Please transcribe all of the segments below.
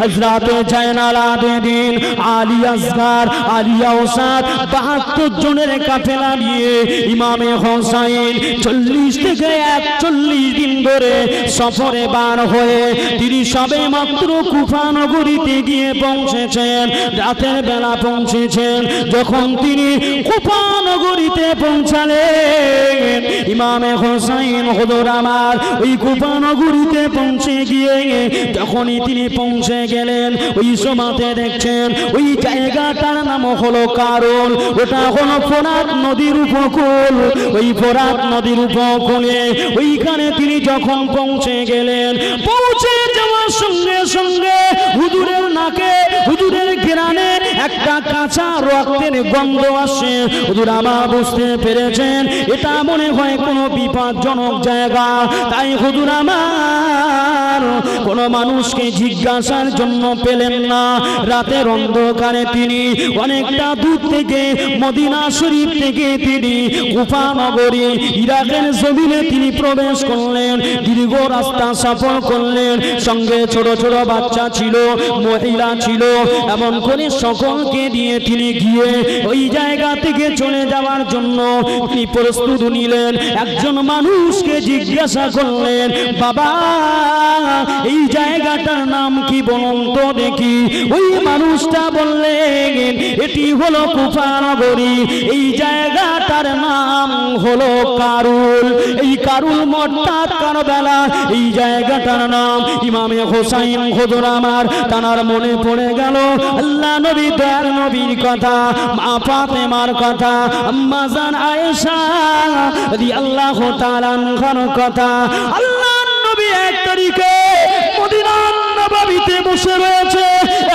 হযরত জায়নাল আবেদিন, আলী আসগার, আলী আওসাদ 72 জনের কাফেলা নিয়ে ইমামে হোসাইন 40 থেকে 41 দিন ধরে সফরে বার হয়ে তিনি সবে মাত্র কুফা নগরীতে গিয়ে পৌঁছেছেন। রাতের বেলা পৌঁছেছেন। যখন তিনি কুফা নগরীতে পৌঁছালেন, ইমামে হোসাইন হুজুর আমার ওই কুফা নগরীতে পৌঁছে গিয়ে যখনই তিনি পৌঁছে গেলেন, ওই সময়তে দেখছেন ওই জায়গাটার নাম হলো কারুল। ওটা হলো ফোরাত নদীর উপকূল। ওই ফোরাত নদীর উপকূলে ওইখানে তিনি যখন পৌঁছে গেলেন, পৌঁছে যাওয়ার সঙ্গে সঙ্গে হুজুরের নাকে, হুজুরের ঘ্রাণে একটা কাঁচা রক্তের গন্ধ আসে। হুজুর আমার বুঝতে পেরেছেন এটা মনে হয় কোনো বিপজ্জনক জায়গা। তাই হুজুর আমার কোনো মানুষকে জিজ্ঞাসার জন্য পেলেন না। রাতের অন্ধকারে তিনি অনেকটা দূর থেকে মদিনা শরীফ থেকে তিনি কুফা নগরী ইরাকের জমিনে তিনি প্রবেশ করলেন। দীর্ঘ রাস্তা সফর করলেন। সঙ্গে ছোট ছোট বাচ্চা ছিল, মহিলা ছিল, এমন করে সকলকে দিয়ে তিনি গিয়ে ওই জায়গা থেকে চলে যাওয়ার জন্য তিনি প্রস্তুত নিলেন। একজন মানুষকে জিজ্ঞাসা করলেন, বাবা এই জায়গাটার নাম কি বলুন তো দেখি। ওই মানুষটা বললেন এটি হলো কুফা নগরী, এই জায়গাটার নাম হলো কারুল। এই কারুল মর্তাদ কারবালা, এই জায়গাটার নাম। ইমামে হোসাইন হুজুর আমার তানার মনে পড়ে গেল আল্লাহ নবী দয়ার নবীর কথা, মা ফাতেমার কথা, আম্মা জান আয়েশা রাদিয়াল্লাহু তাআলা আনহার কথা। আল্লাহর নবী 1 তারিখে মদিনার নববীতে বসে রয়েছে।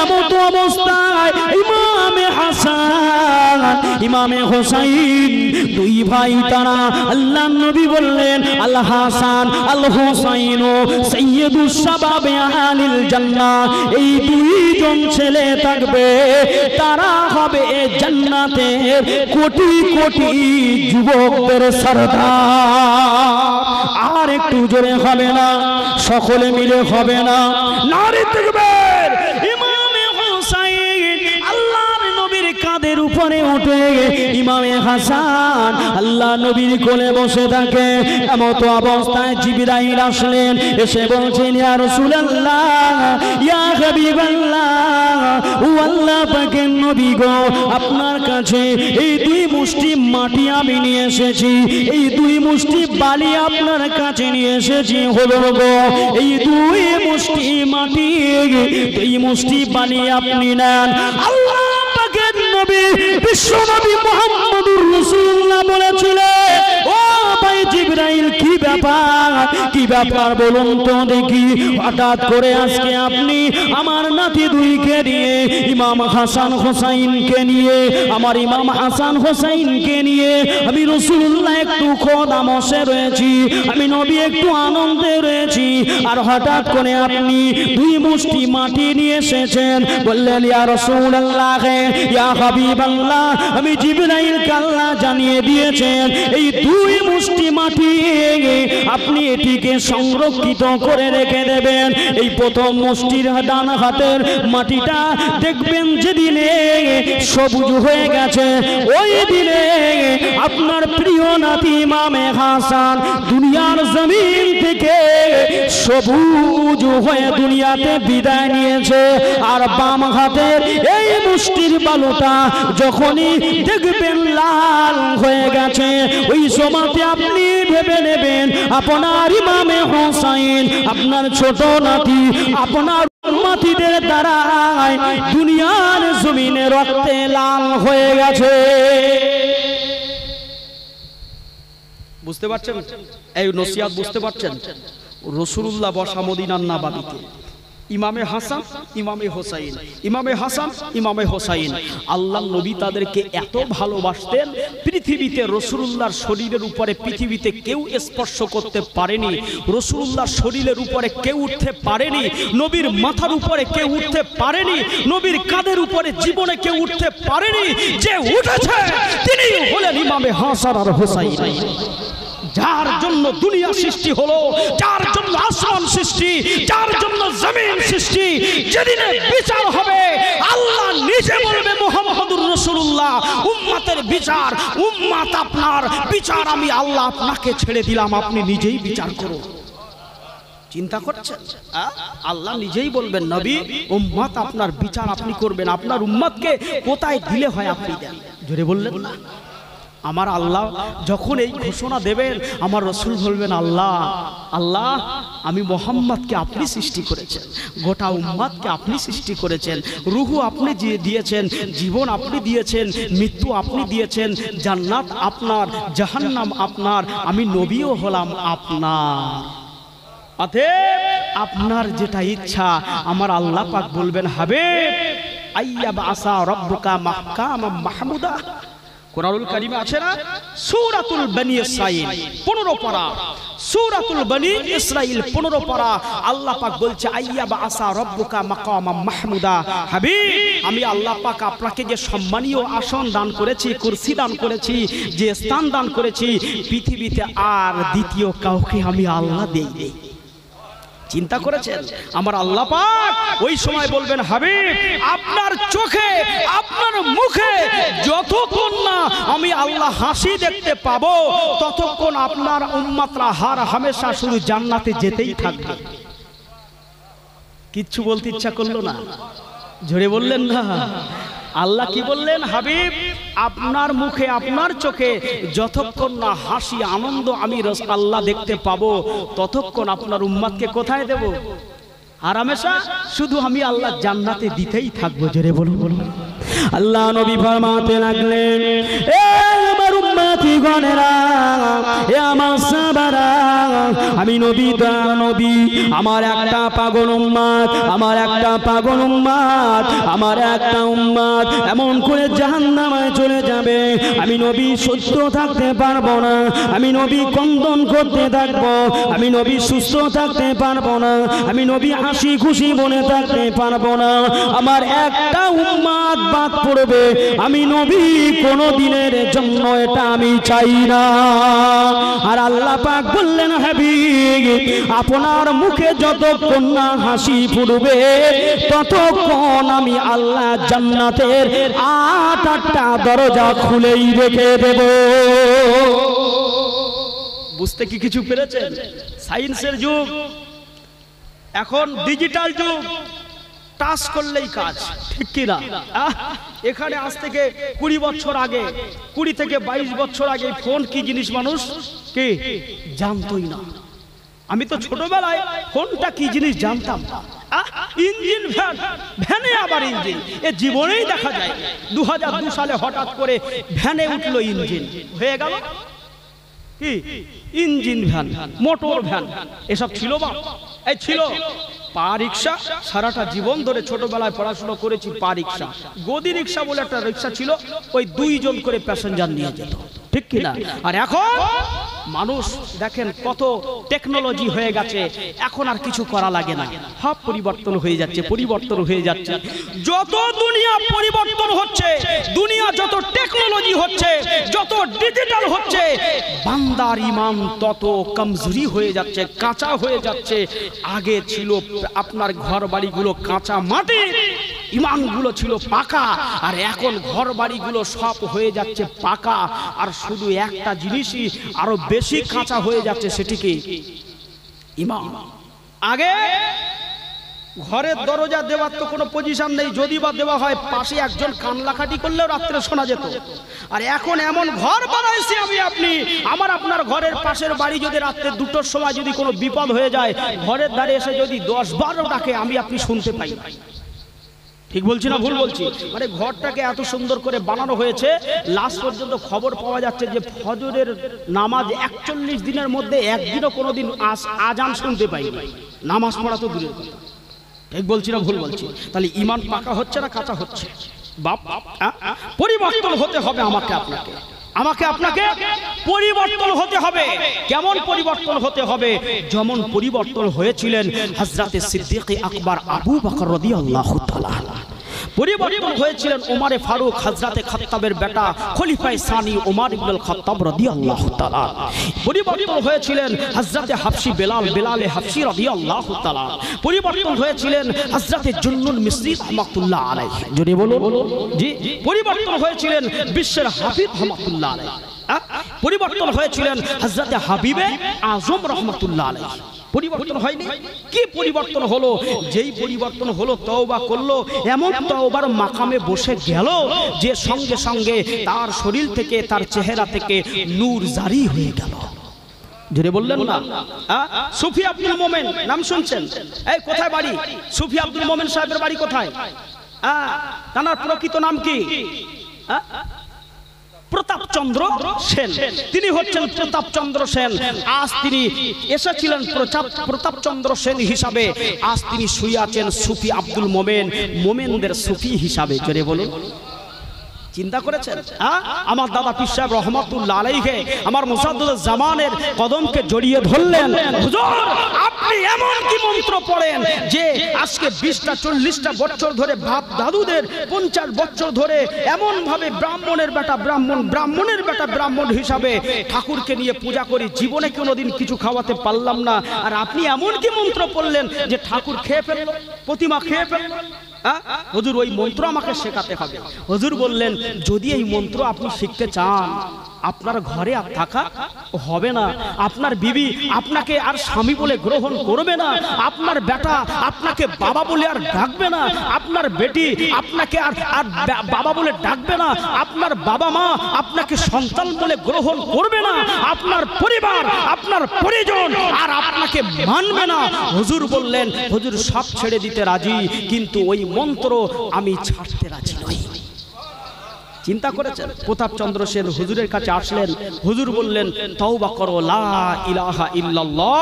এমন অবস্থায় ইমামে হাসান, ইমামে হোসাইন দুই ভাই তারা আল্লাহর নবী বললেন আল হাসান আল হোসাইন সাইয়্যিদুশ শাবাবে আহলিল জান্নাহ। এই দুইজন ছেলে থাকবে, তারা হবে জান্নাতের কোটি কোটি যুবকদের সরদার। আর একটু জোরে হবে না, সকলে মিলে হবে না, নারে তাকবীর। ইমামে হোসাইন আল্লাহর নবীর কাঁধের উপরে উঠে ইমামে হাসান আল্লাহ নবীর কোলে বসে থাকে। এমত অবস্থায় জিবরাইল আসলেন, এসে বলছেন ইয়া রাসূলুল্লাহ, ইয়া হাবিবাল্লাহ, ও আল্লাহ পাকের নবী গো, আপনার কাছে এই 2 মুষ্টি মাটি আমি নিয়ে এসেছি, এই 2 মুষ্টি বালি আপনার কাছে নিয়ে এসেছি। হলো গো এই 2 মুষ্টি মাটি, 2 মুষ্টি বালি আপনি নেন। আল্লাহ পাকের নবী বিশ্ব নবী মুহাম্মদুর রাসূলুল্লাহ বলেছিলেন, ও ভাই জিবরাইল কি ব্যাপার, কি ব্যাপার বলুন তো দেখি। হঠাৎ করে আজকে আপনি আমার নাতি 2কে নিয়ে, ইমাম হাসান হোসাইনকে নিয়ে, আমার ইমাম হাসান হোসাইনকে নিয়ে আমি রাসূলুল্লাহ একটু খোদামশে রয়েছি, আমি নবী একটু আনন্দে রয়েছি, আর হঠাৎ করে আপনি 2 মুষ্টি মাটি নিয়ে এসেছেন। বললেন ইয়া রাসূলুল্লাহ, ইয়া হাবিবাল্লাহ, আমি জিবরাইলকে আল্লাহ জানিয়ে দিয়েছেন এই 2 মুষ্টি মাটি আপনি এটিকে সংরক্ষিত করে রেখে দেবেন। এই প্রথম মুষ্টির ডান হাতের মাটিটা দেখবেন যেদিনে সবুজ হয়ে গেছে, ওই দিনে আপনার প্রিয় নাতি ইমামে হাসান দুনিয়ার জমিন থেকে সবুজ হয়ে দুনিয়াতে বিদায় নিয়েছে। আর বাম হাতের এই মুষ্টির বালুটা যখনই দেখবেন লাল হয়ে গেছে, ওই সময়তে আপনি ভেবে নেবেন আপনার ইমামে হোসাইন, আপনার ছোট নাতি, আপনার উম্মতিদের দ্বারায় দুনিয়ার জমিনে রক্তে লাল হয়ে গেছে। বুঝতে পারছেন এই নসিহত? বুঝতে পারছেন? রাসূলুল্লাহ বসা মদিনার নববীতে, ইমামে হাসান, ইমামে হোসাইন, ইমামে হাসান, ইমামে হোসাইন। আল্লাহ নবী তাদেরকে এত ভালোবাসতেন, পৃথিবীতে রাসূলুল্লাহর শরীরের উপরে পৃথিবীতে কেউ স্পর্শ করতে পারেনি, রাসূলুল্লাহর শরীরের উপরে কেউ উঠতে পারেনি, নবীর মাথার উপরে কেউ উঠতে পারেনি, নবীর কাঁধের উপরে জীবনে কেউ উঠতে পারেনি। যে উঠেছে তিনি হলেন ইমামে হাসান আর হোসাইন। যার জন্য দুনিয়া সৃষ্টি হলো, যার জন্য আসমান সৃষ্টি, যার জন্য জমিন সৃষ্টি, যেদিনে বিচার হবে আল্লাহ নিজে বলবে মুহাম্মদুর রাসূলুল্লাহ উম্মতের বিচার, উম্মত আপনার বিচার আমি আল্লাহ আপনাকে ছেড়ে দিলাম, আপনি নিজেই বিচার করুন। চিন্তা করছেন? আল্লাহ নিজেই বলবেন নবী উম্মত আপনার বিচার আপনি করবেন, আপনার উম্মতকে কোথায় দিলে হয় আপনি দেন। জোরে বললেন না? আমার আল্লাহ যখন এই ঘোষণা দেবেন, আমার রসুল বলবেন আল্লাহ আল্লাহ আমি মুহাম্মদকে আপনি সৃষ্টি করেছেন, গোটা উম্মতকে আপনি সৃষ্টি করেছেন, রুহু আপনি দিয়েছেন, জীবন আপনি দিয়েছেন, মৃত্যু আপনি দিয়েছেন, জান্নাত আপনার, জাহান্নাম আপনার, আমি নবীও হলাম আপনার। অতএব আপনার যেটা ইচ্ছা, আমার আল্লাহ পাক বলবেন হাবিব আইয়াব আসা রব্বুকা মাহকামাম মাহমুদা। কোরআনুল কারীমে আছে না সূরাতুল বনি ইসরাঈল 15 পারা, সূরাতুল বনি ইসরাঈল 15 পারা, আল্লাহ পাক বলছে আইয়াব আসা রব্বুকা মাকামাম মাহমুদা। হাবিব আমি আল্লাহ পাক আপনাকে যে সম্মানীয় আসন দান করেছি, কুরসি দান করেছি, যে স্থান দান করেছি, পৃথিবীতে আর দ্বিতীয় কাউকে আমি আল্লাহ দেই নেই। চিন্তা করেছেন? আমার আল্লাহ পাক ওই সময় বলবেন হাবিব আপনার চোখে, আপনার মুখে যতক্ষণ না আমি আল্লাহ হাসি দেখতে পাবো, ততক্ষণ আপনার উম্মতরা হার হামেশা শুধু জান্নাতে যেতেই থাকবে। কিচ্ছু বলতে ইচ্ছা করলো না? জোরে বললেন না? আল্লাহ কি বললেন? হাবিব আপনার মুখে, আপনার চোখে যতক্ষণ না হাসি আনন্দ আমি আল্লাহ দেখতে পাবো, ততক্ষণ আপনার উম্মতকে কোথায় দেব? আর হামেশা শুধু আমি আল্লাহ জান্নাতে দিতেই থাকবো। জোরে বলুন বলুন। আল্লাহ নবী ফরমাতে লাগলেন এ আমার উম্মতি গণেরা, এ আমার সাহাবারা, আমি নবী দা নবী, আমার একটা পাগল উম্মত, আমার একটা পাগল উম্মত, আমার একটা উম্মত এমন করে জাহান্নামে চলে যাবে, আমি নবী সহ্য থাকতে পারবো না, আমি নবী কন্দন করতে থাকবো, আমি নবী সুস্থ থাকতে পারবো না, আমি নবী হাসি খুশি বনে থাকতে পারবো না, আমার একটা উম্মত বাদ পড়বে, আমি নবী কোনো দিনের জন্য এটা আমি চাই না। আর আল্লাহ পাক বললেন হাবিব আপনার মুখে যতক্ষণ না হাসি ফুটবে, ততক্ষণ আমি আল্লাহ জান্নাতের 8টা দরজা খুলেই রেখে দেব। বুঝতে কি কিছু পেরেছেন? সায়েন্সের যুগ, এখন ডিজিটাল যুগ, টাচ করলেই কাজ, ঠিক কি না? এখানে আজ থেকে 20 বছর আগে, 20 থেকে 22 বছর আগে ফোন কি জিনিস মানুষ কি জানতোই না। আমি তো ছোটবেলায় ফোনটা কি জিনিস জানতাম না। ইঞ্জিন ভ্যান, ভ্যানে আবার ইঞ্জিন, এ জীবনেই দেখা যায়। 2002 সালে হঠাৎ করে ভ্যানে উঠলো ইঞ্জিন, হয়ে গেল কি ইঞ্জিন ভ্যান, মোটর ভ্যান, এসব ছিল বা এই ছিল পা রিক্সা। সারাটা জীবন ধরে ছোটবেলায় পড়াশোনা করেছি পা রিক্সা, গদি রিক্সা বলে একটা রিক্সা ছিল, ওই 2 জন করে প্যাসেঞ্জার নিয়ে যেত, ঠিক কিনা? আর এখন মানুষ দেখেন কত টেকনোলজি হয়ে গেছে, এখন আর কিছু করা লাগে না, সব পরিবর্তন হয়ে যাচ্ছে, পরিবর্তন হয়ে যাচ্ছে। যত দুনিয়া পরিবর্তন হচ্ছে, দুনিয়া যত টেকনোলজি হচ্ছে, যত ডিজিটাল হচ্ছে, বান্দার ঈমান তত কমজোরি হয়ে যাচ্ছে, কাঁচা হয়ে যাচ্ছে। আগে ছিল আপনার ঘর বাড়িগুলো কাঁচা মাটির, ঈমানগুলো ছিল পাকা, আর এখন ঘর বাড়িগুলো সব হয়ে যাচ্ছে পাকা, আর শুধু একটা জিনিসই আরো বেশি কাঁচা হয়ে যাচ্ছে, সেটি কি ঈমান। আগে ঘরের দরজা দেওয়ার তো কোনো পজিশন নেই, যদি বা দেওয়া হয় পাশে একজন কান্নাকাটি করলেও রাত্রে শোনা যেত। আর এখন এমন ঘর বানাইছি আমি আপনি, আমার আপনার ঘরের পাশের বাড়ি যদি রাত্রে 2টোর সময় যদি কোনো বিপদ হয়ে যায়, ঘরের ধারে এসে যদি 10-12 ডাকে আমি আপনি শুনতে পাই। ঠিক বলছি না ভুল বলছি? মানে ঘরটাকে এত সুন্দর করে বানানো হয়েছে, লাস্ট পর্যন্ত খবর পাওয়া যাচ্ছে যে ফজরের নামাজ 41 দিনের মধ্যে একদিনও কোনোদিন আজান শুনতে পাইনি, নামাজ পড়া তো দূরের কথা। ঠিক বলছি না ভুল বলছি? তাহলে ঈমান পাকা হচ্ছে না কাঁচা হচ্ছে? বাপ পরিবর্তন হতে হবে আমাকে আপনাকে, আমাকে আপনাকে পরিবর্তন হতে হবে। কেমন পরিবর্তন হতে হবে? যেমন পরিবর্তন হয়েছিলেন হযরতে সিদ্দিক আকবর আবু বকর রাদিয়াল্লাহু তাআলা। পরিবর্তন হয়েছিলেন ওমরে ফারুক হযরতে খাত্তাবের বেটা খলিফায়ে সানি ওমর ইবনে খাত্তাব রাদিয়াল্লাহু তাআলা। পরিবর্তন হয়েছিলেন হযরতে হাবশী বেলালে হাবশী রাদিয়াল্লাহু তাআলা। পরিবর্তন হয়েছিলেন হযরতে জুন্নুল মিসরি রাহমাতুল্লাহ আলাইহি। যদি বলুন জি। পরিবর্তন হয়েছিলেন বিশ্বের হাফিজ রাহমাতুল্লাহ আলাইহি। পরিবর্তন হয়েছিলেন হযরতে হাবিবে আজম রাহমাতুল্লাহ আলাইহি। পরিবর্তন হয়নি? কি পরিবর্তন হলো? যেই পরিবর্তন হলো, তওবা করলো, এমন তওবার মাকামে বসে গেল যে সঙ্গে সঙ্গে তার শরীর থেকে, তার চেহারা থেকে নূর জারি হয়ে গেল। জোরে বললেন না? সুফি আব্দুল মোমেন নাম শুনছেন? এই কোথায় বাড়ি? সুফি আব্দুল মোমেন সাহেবের বাড়ি কোথায়? তার প্রকৃত নাম কি? প্রতাপচন্দ্র সেন। তিনি হচ্ছেন প্রতাপচন্দ্র সেন। আজ তিনি এসেছিলেন প্রতাপচন্দ্র সেন হিসাবে, আজ তিনি শুয়ে আছেন সুফি আব্দুল মোমেন, মোমেনদের সুফি হিসাবে। জোরে বলুন, চিন্তা করেছেন? আমার দাদা পীর সাহেব রহমাতুল্লাহ আলাইহি আমার মুসাদ্দুদুজ জামানের কদমকে জড়িয়ে ধরলেন। হুজুর, আপনি এমন কি মন্ত্র পড়েন যে আজকে 20টা 40টা বছর ধরে বাপ দাদুদের 50 বছর ধরে এমন ভাবে ব্রাহ্মণের বেটা ব্রাহ্মণের বেটা ব্রাহ্মণ হিসাবে ঠাকুরকে নিয়ে পূজা করি, জীবনে কোনোদিন কিছু খাওয়াতে পারলাম না, আর আপনি এমন কি মন্ত্র পড়লেন যে ঠাকুর খেয়ে ফেলল, প্রতিমা খেয়ে ফেলল? হুজুর, ওই মন্ত্র আমাকে শেখাতে হবে। হুজুর বললেন, যদি এই মন্ত্র আপনি শিখতে চান, আপনার ঘরে আর থাকা হবে না, আপনার বিবি আপনাকে আর স্বামী বলে গ্রহণ করবে না, আপনার বেটা আপনাকে বাবা বলে আর ডাকবে না, আপনার বেটি আপনাকে আর বাবা বলে ডাকবে না, আপনার বাবা মা আপনাকে সন্তান বলে গ্রহণ করবে না, আপনার পরিবার আপনার পরিজন আর আপনাকে মানবে না। হুজুর বললেন, হুজুর সব ছেড়ে দিতে রাজি, কিন্তু ওই মন্ত্র আমি ছাড়তে রাজি নই। চিন্তা করেছেন? প্রতাপচন্দ্র সেন হুজুরের কাছে আসলেন। হুজুর বললেন, তওবা করো, লা ইলাহা ইল্লাল্লাহ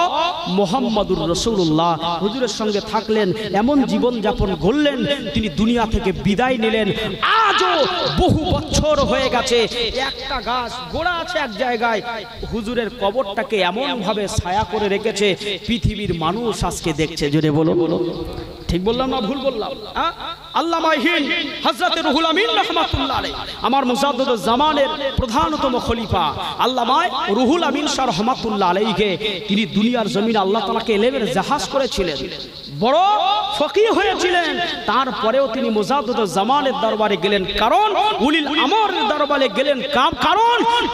মুহাম্মাদুর রাসূলুল্লাহ। হুজুরের সঙ্গে থাকলেন, এমন জীবন যাপন করলেন, তিনি দুনিয়া থেকে বিদায় নিলেন। আজও বহু বছর হয়ে গেছে, একটা গাছ গোড়া আছে এক জায়গায়, হুজুরের কবরটাকে এমন ভাবে ছায়া করে রেখেছে, পৃথিবীর মানুষ আজকে দেখছে। জোরে বলো, ঠিক বললাম না ভুল বললাম? আল্লামা হযরত রুহুল আমিন রাহমাতুল্লাহ আলাইহি আমার মুজাদ্দিদুজ জামানের প্রধানতম খলিফা আল্লামা রুহুল আমিন শাহ রাহমাতুল্লাহ আলাইহি, তিনি দুনিয়ার জমিনে আল্লাহ তাআলাকে ইলমের জাহাজ করেছিলেন, বড় ফকিহ হয়েছিলেন। তারপরেও তিনি মুজাদ্দিদুজ জামানের দরবারে গেলেন, কারণ উলিল আমরের দরবারে গেলেন,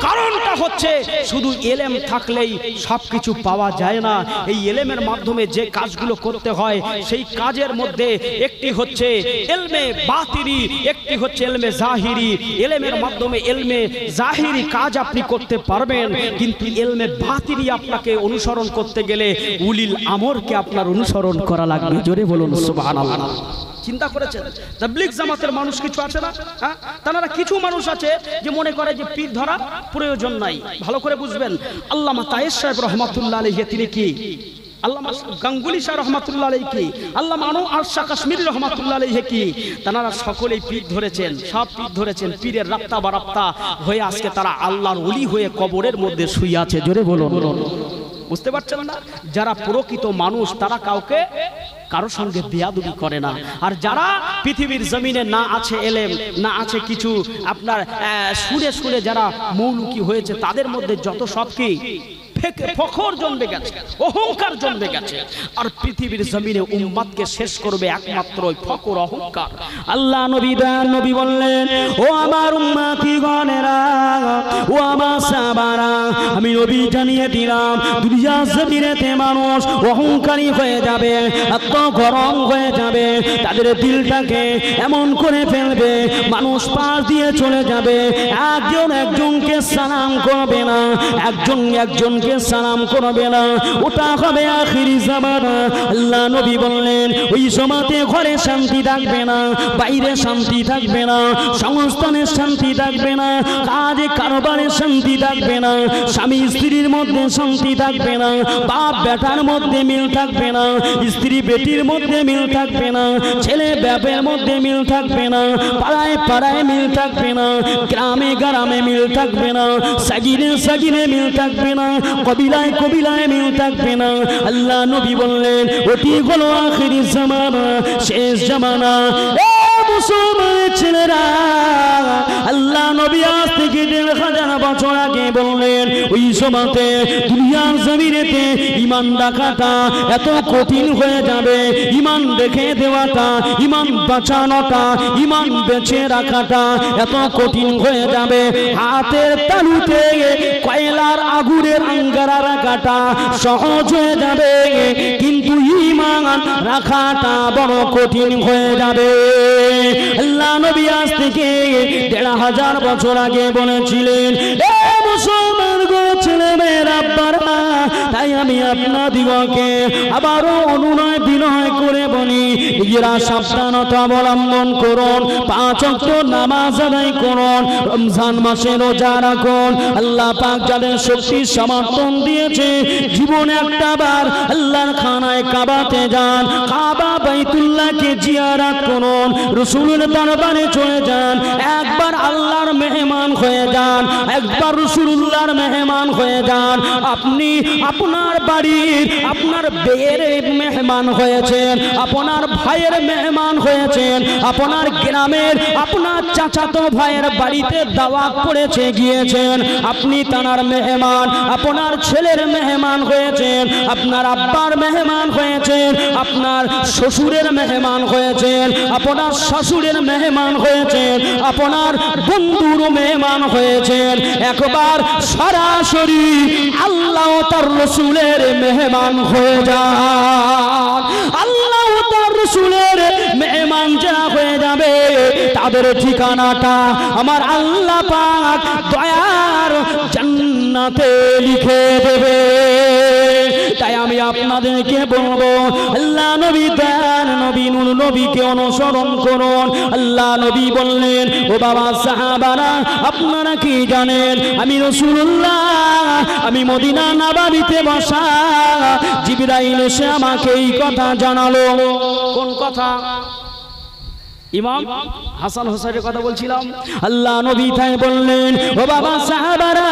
কারণটা হচ্ছে শুধু ইলম থাকলেই সবকিছু পাওয়া যায় না। এই ইলমের মাধ্যমে যে কাজগুলো করতে হয়, সেই কাজের মধ্যে একটি হচ্ছে ইলমে বাতিনি, একটি হচ্ছে ইলমে জাহিরি। ইলমের মাধ্যমে ইলমে জাহিরি কাজ আপনি করতে পারবেন, কিন্তু ইলমে বাতিনি আপনাকে অনুসরণ করতে গেলে উলিল আমরকে আপনার অনুসরণ করা লাগবে। জোরে বলুন সুবহানাল্লাহ। চিন্তা করেছেন? তাবলীগ জামাতের মানুষ কিছু আছে না, তারা কিছু মানুষ আছে যে মনে করে যে পীর ধরা প্রয়োজন নাই। ভালো করে বুঝবেন, আল্লামা তায়ের সাহেব রহমাতুল্লাহ আলাইহি তিনি কি, আল্লামা গাঙ্গুলি শাহ রহমাতুল্লাহ আলাইহি কি, আল্লামা আনোয়ার শাহ কাশ্মীরি রহমাতুল্লাহ আলাইহি কি, তারা সকলেই পীর ধরেছেন, সব পীর ধরেছেন, পীরের রাপ্তা বারাপ্তা হয়ে আজকে তারা আল্লাহর ওলি হয়ে কবরের মধ্যে শুয়ে আছে। জোরে বলুন, বুঝতে পারছেন না? যারা প্রকৃত মানুষ তারা কাউকে কারো সঙ্গে বেয়াদবি করে না। আর যারা পৃথিবীর জমিনে না আছে এলেম, না আছে কিছু আপনার সুরে যারা মৌলুকি হয়েছে, তাদের মধ্যে যত সব কি ফখর জন্মে গেছে, অহংকার জন্মে গেছে। আর পৃথিবীর জমিনে উম্মতকে শেষ করবে একমাত্র ওই ফখর, অহংকার। আল্লাহ নবী বললেন, ও আমার উম্মতিগণেরা, ও আমার সাহাবারা, আমি নবী জানিয়ে দিলাম, দুনিয়ার জমিনেতে মানুষ অহংকারী হয়ে যাবে, গরম হয়ে যাবে, তাদের দিলটাকে এমন করে ফেলবে, মানুষ পাশ দিয়ে চলে যাবে, একজন একজনকে সালাম করবে না, একজনকে সালাম করবে না। ওটা হবে আখিরি জামানা। আল্লাহ নবী বললেন, ওই সময়তে ঘরে শান্তি থাকবে না, বাইরে শান্তি থাকবে না, সংস্থানে শান্তি থাকবে না, কাজে কারবারে শান্তি থাকবে না, স্বামী স্ত্রীর মধ্যে শান্তি থাকবে না, বাপ বেটার মধ্যে মিল থাকবে না, স্ত্রী বেটির মধ্যে মিল থাকবে না, ছেলে বাপের মধ্যে মিল থাকবে না, পাড়ায় মিল থাকবে না, গ্রামে মিল থাকবে না, সাগিরে মিল থাকবে না, কবিলায় মিল থাকবে না। আল্লাহ নবী বললেন, ওটি হলো আখিরি জামানা, শেষ জামানা। মুসলমান ছেলেরা, আল্লাহ নবী আজ থেকে ১,৫০০ বছর আগে বললেন ওই সময়তে দুনিয়ার জমিনেতে ঈমান রাখাটা এত কঠিন হয়ে যাবে, ঈমান রেখে দেওয়াটা, ঈমান বাঁচানোটা, ঈমান বেঁচে রাখাটা এত কঠিন হয়ে যাবে, হাতের তালুতে কয়লার আগুনের আঙ্গারা রাখাটা সহজ হয়ে যাবে, কিন্তু ঈমান রাখাটা বড় কঠিন হয়ে যাবে। আল্লাহ নবী আজ থেকে ১,৫০০ বছর আগে বলেছিলেন, এ মুসলমান গো ছেলে মেয়েরা, আব্বারা, তাই আমি আপনাদিগকে আবারও অনুনয় বিনয় করে বলি, নিজেরা সাবধানতা অবলম্বন করুন, ৫ ওয়াক্ত নামাজ আদায় করুন, রমজান মাসে রোজা রাখুন। আল্লাহ পাক যাদের শক্তি সমর্থন দিয়েছে, জীবনে একটা বার আল্লাহর খানায় কাবাতে যান, কাবা বাইতুল্লাহকে জিয়ারত করুন, রাসূলের দরবারে চলে যান, একবার আল্লাহর মেহমান হয়ে যান, একবার রাসূলুল্লাহর মেহমান হয়ে যান। আপনি আপনার বাড়ির, আপনার বেয়ের মেহমান হয়েছেন, আপনার ভাইয়ের মেহমান হয়েছেন, আপনার গ্রামের আপনার চাচাতো ভাইয়ের বাড়িতে দাওয়াত পড়েছে গিয়েছেন, আপনি তার মেহমান, আপনার ছেলের মেহমান হয়েছেন, আপনার আব্বার মেহমান হয়েছেন, আপনার শ্বশুরের মেহমান হয়েছেন, আপনার শাশুড়ের মেহমান হয়েছেন, আপনার বন্ধুর মেহমান হয়েছেন। একবার সরাসরি আল্লাহ তার রাসূলের মেহমান হয়ে যান। আল্লাহ তার রাসূলের মেহমান যারা হয়ে যাবে, তাদের ঠিকানাটা আমার আল্লাহ পাক দয়ার জান্নাতে লিখে দেবে। তাই আমি আপনাদেরকে বলবো, আল্লাহ নবী দেন, নবী নূর নবীকে অনুসরণ করুন। আল্লাহ নবী বললেন, ও বাবা সাহাবারা, আপনারা কি জানেন আমি রাসূলুল্লাহ, আমি মদিনা নববীতে বসা, জিবরাইল এসে আমাকে এই কথা জানালো। কোন কথা? ইমাম হাসান হোসেনের কথা বলছিলাম। আল্লাহ নবী তাই বললেন, ও বাবা সাহাবারা,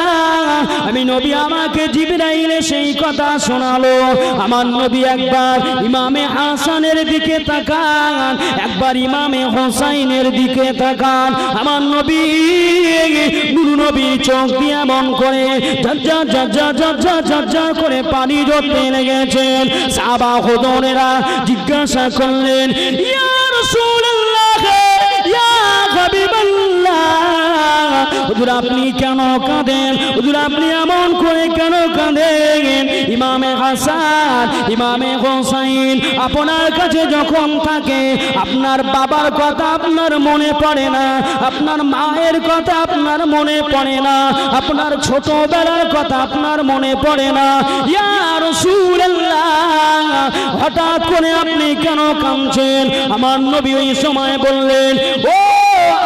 আমি নবী, আমাকে জিবরাইল সেই কথা শোনালো। আমার নবী একবার ইমামে হাসানের দিকে তাকান, একবার ইমামে হোসাইনের দিকে তাকান। আমার নবী নূর নবী চোখ দিয়ে মন করে ঝরঝর ঝরঝর ঝরঝর ঝরঝর করে পানি ঝরতে লেগেছেন। সাহাবা হুজুরেরা জিজ্ঞাসা করলেন, ইয়া রাসূলুল্লাহ, ইয়া হাবিবাল্লাহ, হুজুর আপনি কেন কাঁদেন? হুজুর আপনি এমন করে কেন কাঁদেন? ইমামে হাসান, ইমামে হোসাইন আপনার কাছে যখন থাকে, আপনার বাবার কথা আপনার মনে পড়ে না, আপনার মায়ের কথা আপনার মনে পড়ে না, আপনার ছোটবেলার কথা আপনার মনে পড়ে না। ইয়া রাসূলুল্লাহ, হঠাৎ করে আপনি কেন কাঁদছেন? আমার নবী ওই সময় বললেন, ও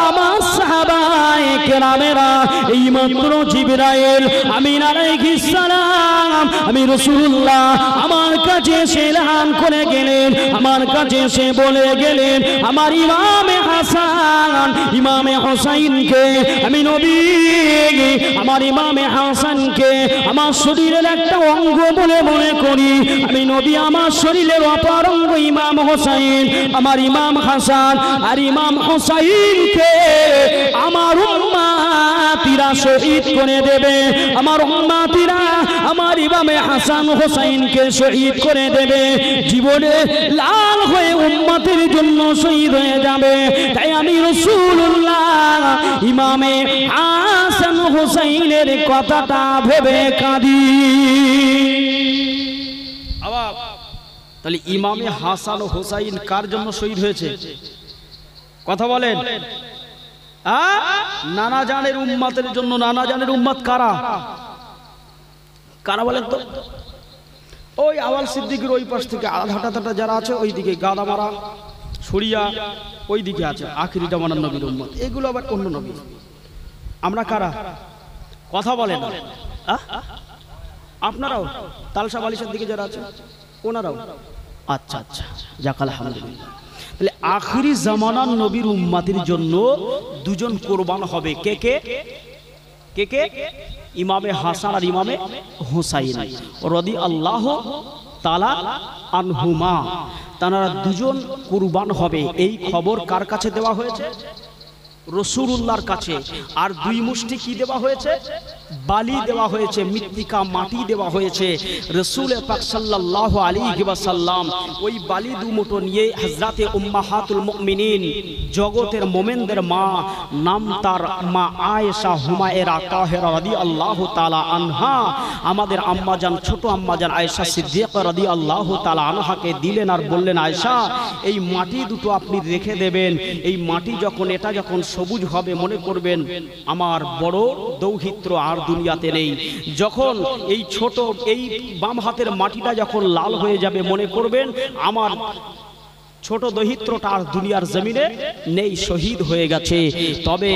আমার সাহাবায়ে কেরামেরা, এই মাত্র জিবরাইল আমিন আলাইহিস সালাম, আমি রাসূলুল্লাহ, আমার কাছে এসে এলান করে গেলেন, আমার কাছে এসে বলে গেলেন, আমার ইমামে হাসান, ইমামে হোসাইনকে আমি নবী, আমার ইমামে হাসানকে আমার শরীরের একটা অঙ্গ বলে মনে করি, আমি নবী আমার শরীরের অপর অঙ্গ ইমাম হোসাইন, আমার ইমাম হাসান আর ইমাম হোসাইনকে আমার উম্মতিরা শহীদ করে দেবে, আমার উম্মতিরা আমার ইমামে হাসান হোসাইনকে শহীদ করে দেবে, জীবনে লাল হয়ে উম্মতের জন্য শহীদ হয়ে যাবে। তাই আমি রাসূলুল্লাহ ইমামে হাসান হোসাইনের কথাটা ভেবে কাঁদি। তাহলে ইমামে হাসান ও হোসাইন কার জন্য শহীদ হয়েছে? কথা বলেন। নানা জানের উম্মতের জন্য। নানা জানের উম্মত কারা? কারা বলেন তো? ওই আওয়াল সিদ্দিকের ওই পাশ থেকে আধাটা যারা আছে ওই দিকে, গাদামারা ছড়িয়া ওই দিকে আছে আখিরি জামানার নবীর উম্মত, এগুলো আবার অন্য নবী। আমরা কারা? কথা বলেন। আপনারাও তালসা বালিশের দিকে যারা আছে ওনারাও? আচ্ছা আচ্ছা, যাক আলহামদুলিল্লাহ। তাহলে আখিরি জামানার নবীর উম্মতের জন্য দুজন কোরবান হবে। কে কে? কে কে? ইমামে হাসান আর ইমামে হোসাইন রাদিয়াল্লাহু তাআলা আনহুমা। তারা দুজন কুরবান হবে। এই খবর কার কাছে দেওয়া হয়েছে? রাসূলুল্লাহর কাছে। আর দুই মুষ্টি কি দেওয়া হয়েছে? বালি দেওয়া হয়েছে, মৃত্তিকা মাটি দেওয়া হয়েছে। রাসূল পাক সাল্লাল্লাহু আলাইহি ওয়াসাল্লাম ওই বালি দুমুঠো নিয়ে হযরতে উম্মাহাতুল মুমিনিন, জগতের মোমেনদের মা, নাম তার মা আয়েশা হুমায়রা তাহেরা রাদিয়াল্লাহু তাআলা আনহা, আমাদের আম্মাজান, ছোট আম্মাজান আয়েশা সিদ্দিকা রাদিয়াল্লাহু তাআলা আনহাকে দিলেন আর বললেন, আয়েশা এই মাটি দুটো আপনি রেখে দেবেন। এই মাটি যখন, এটা যখন সবুজ হবে মনে করবেন আমার বড় দৌহিত্র আর দুনিয়াতে নেই। যখন এই ছোট এই বাম হাতের মাটিটা যখন লাল হয়ে যাবে মনে করবেন আমার ছোট দহিত্রটা আর দুনিয়ার জমিনে নেই, শহীদ হয়ে গেছে। তবে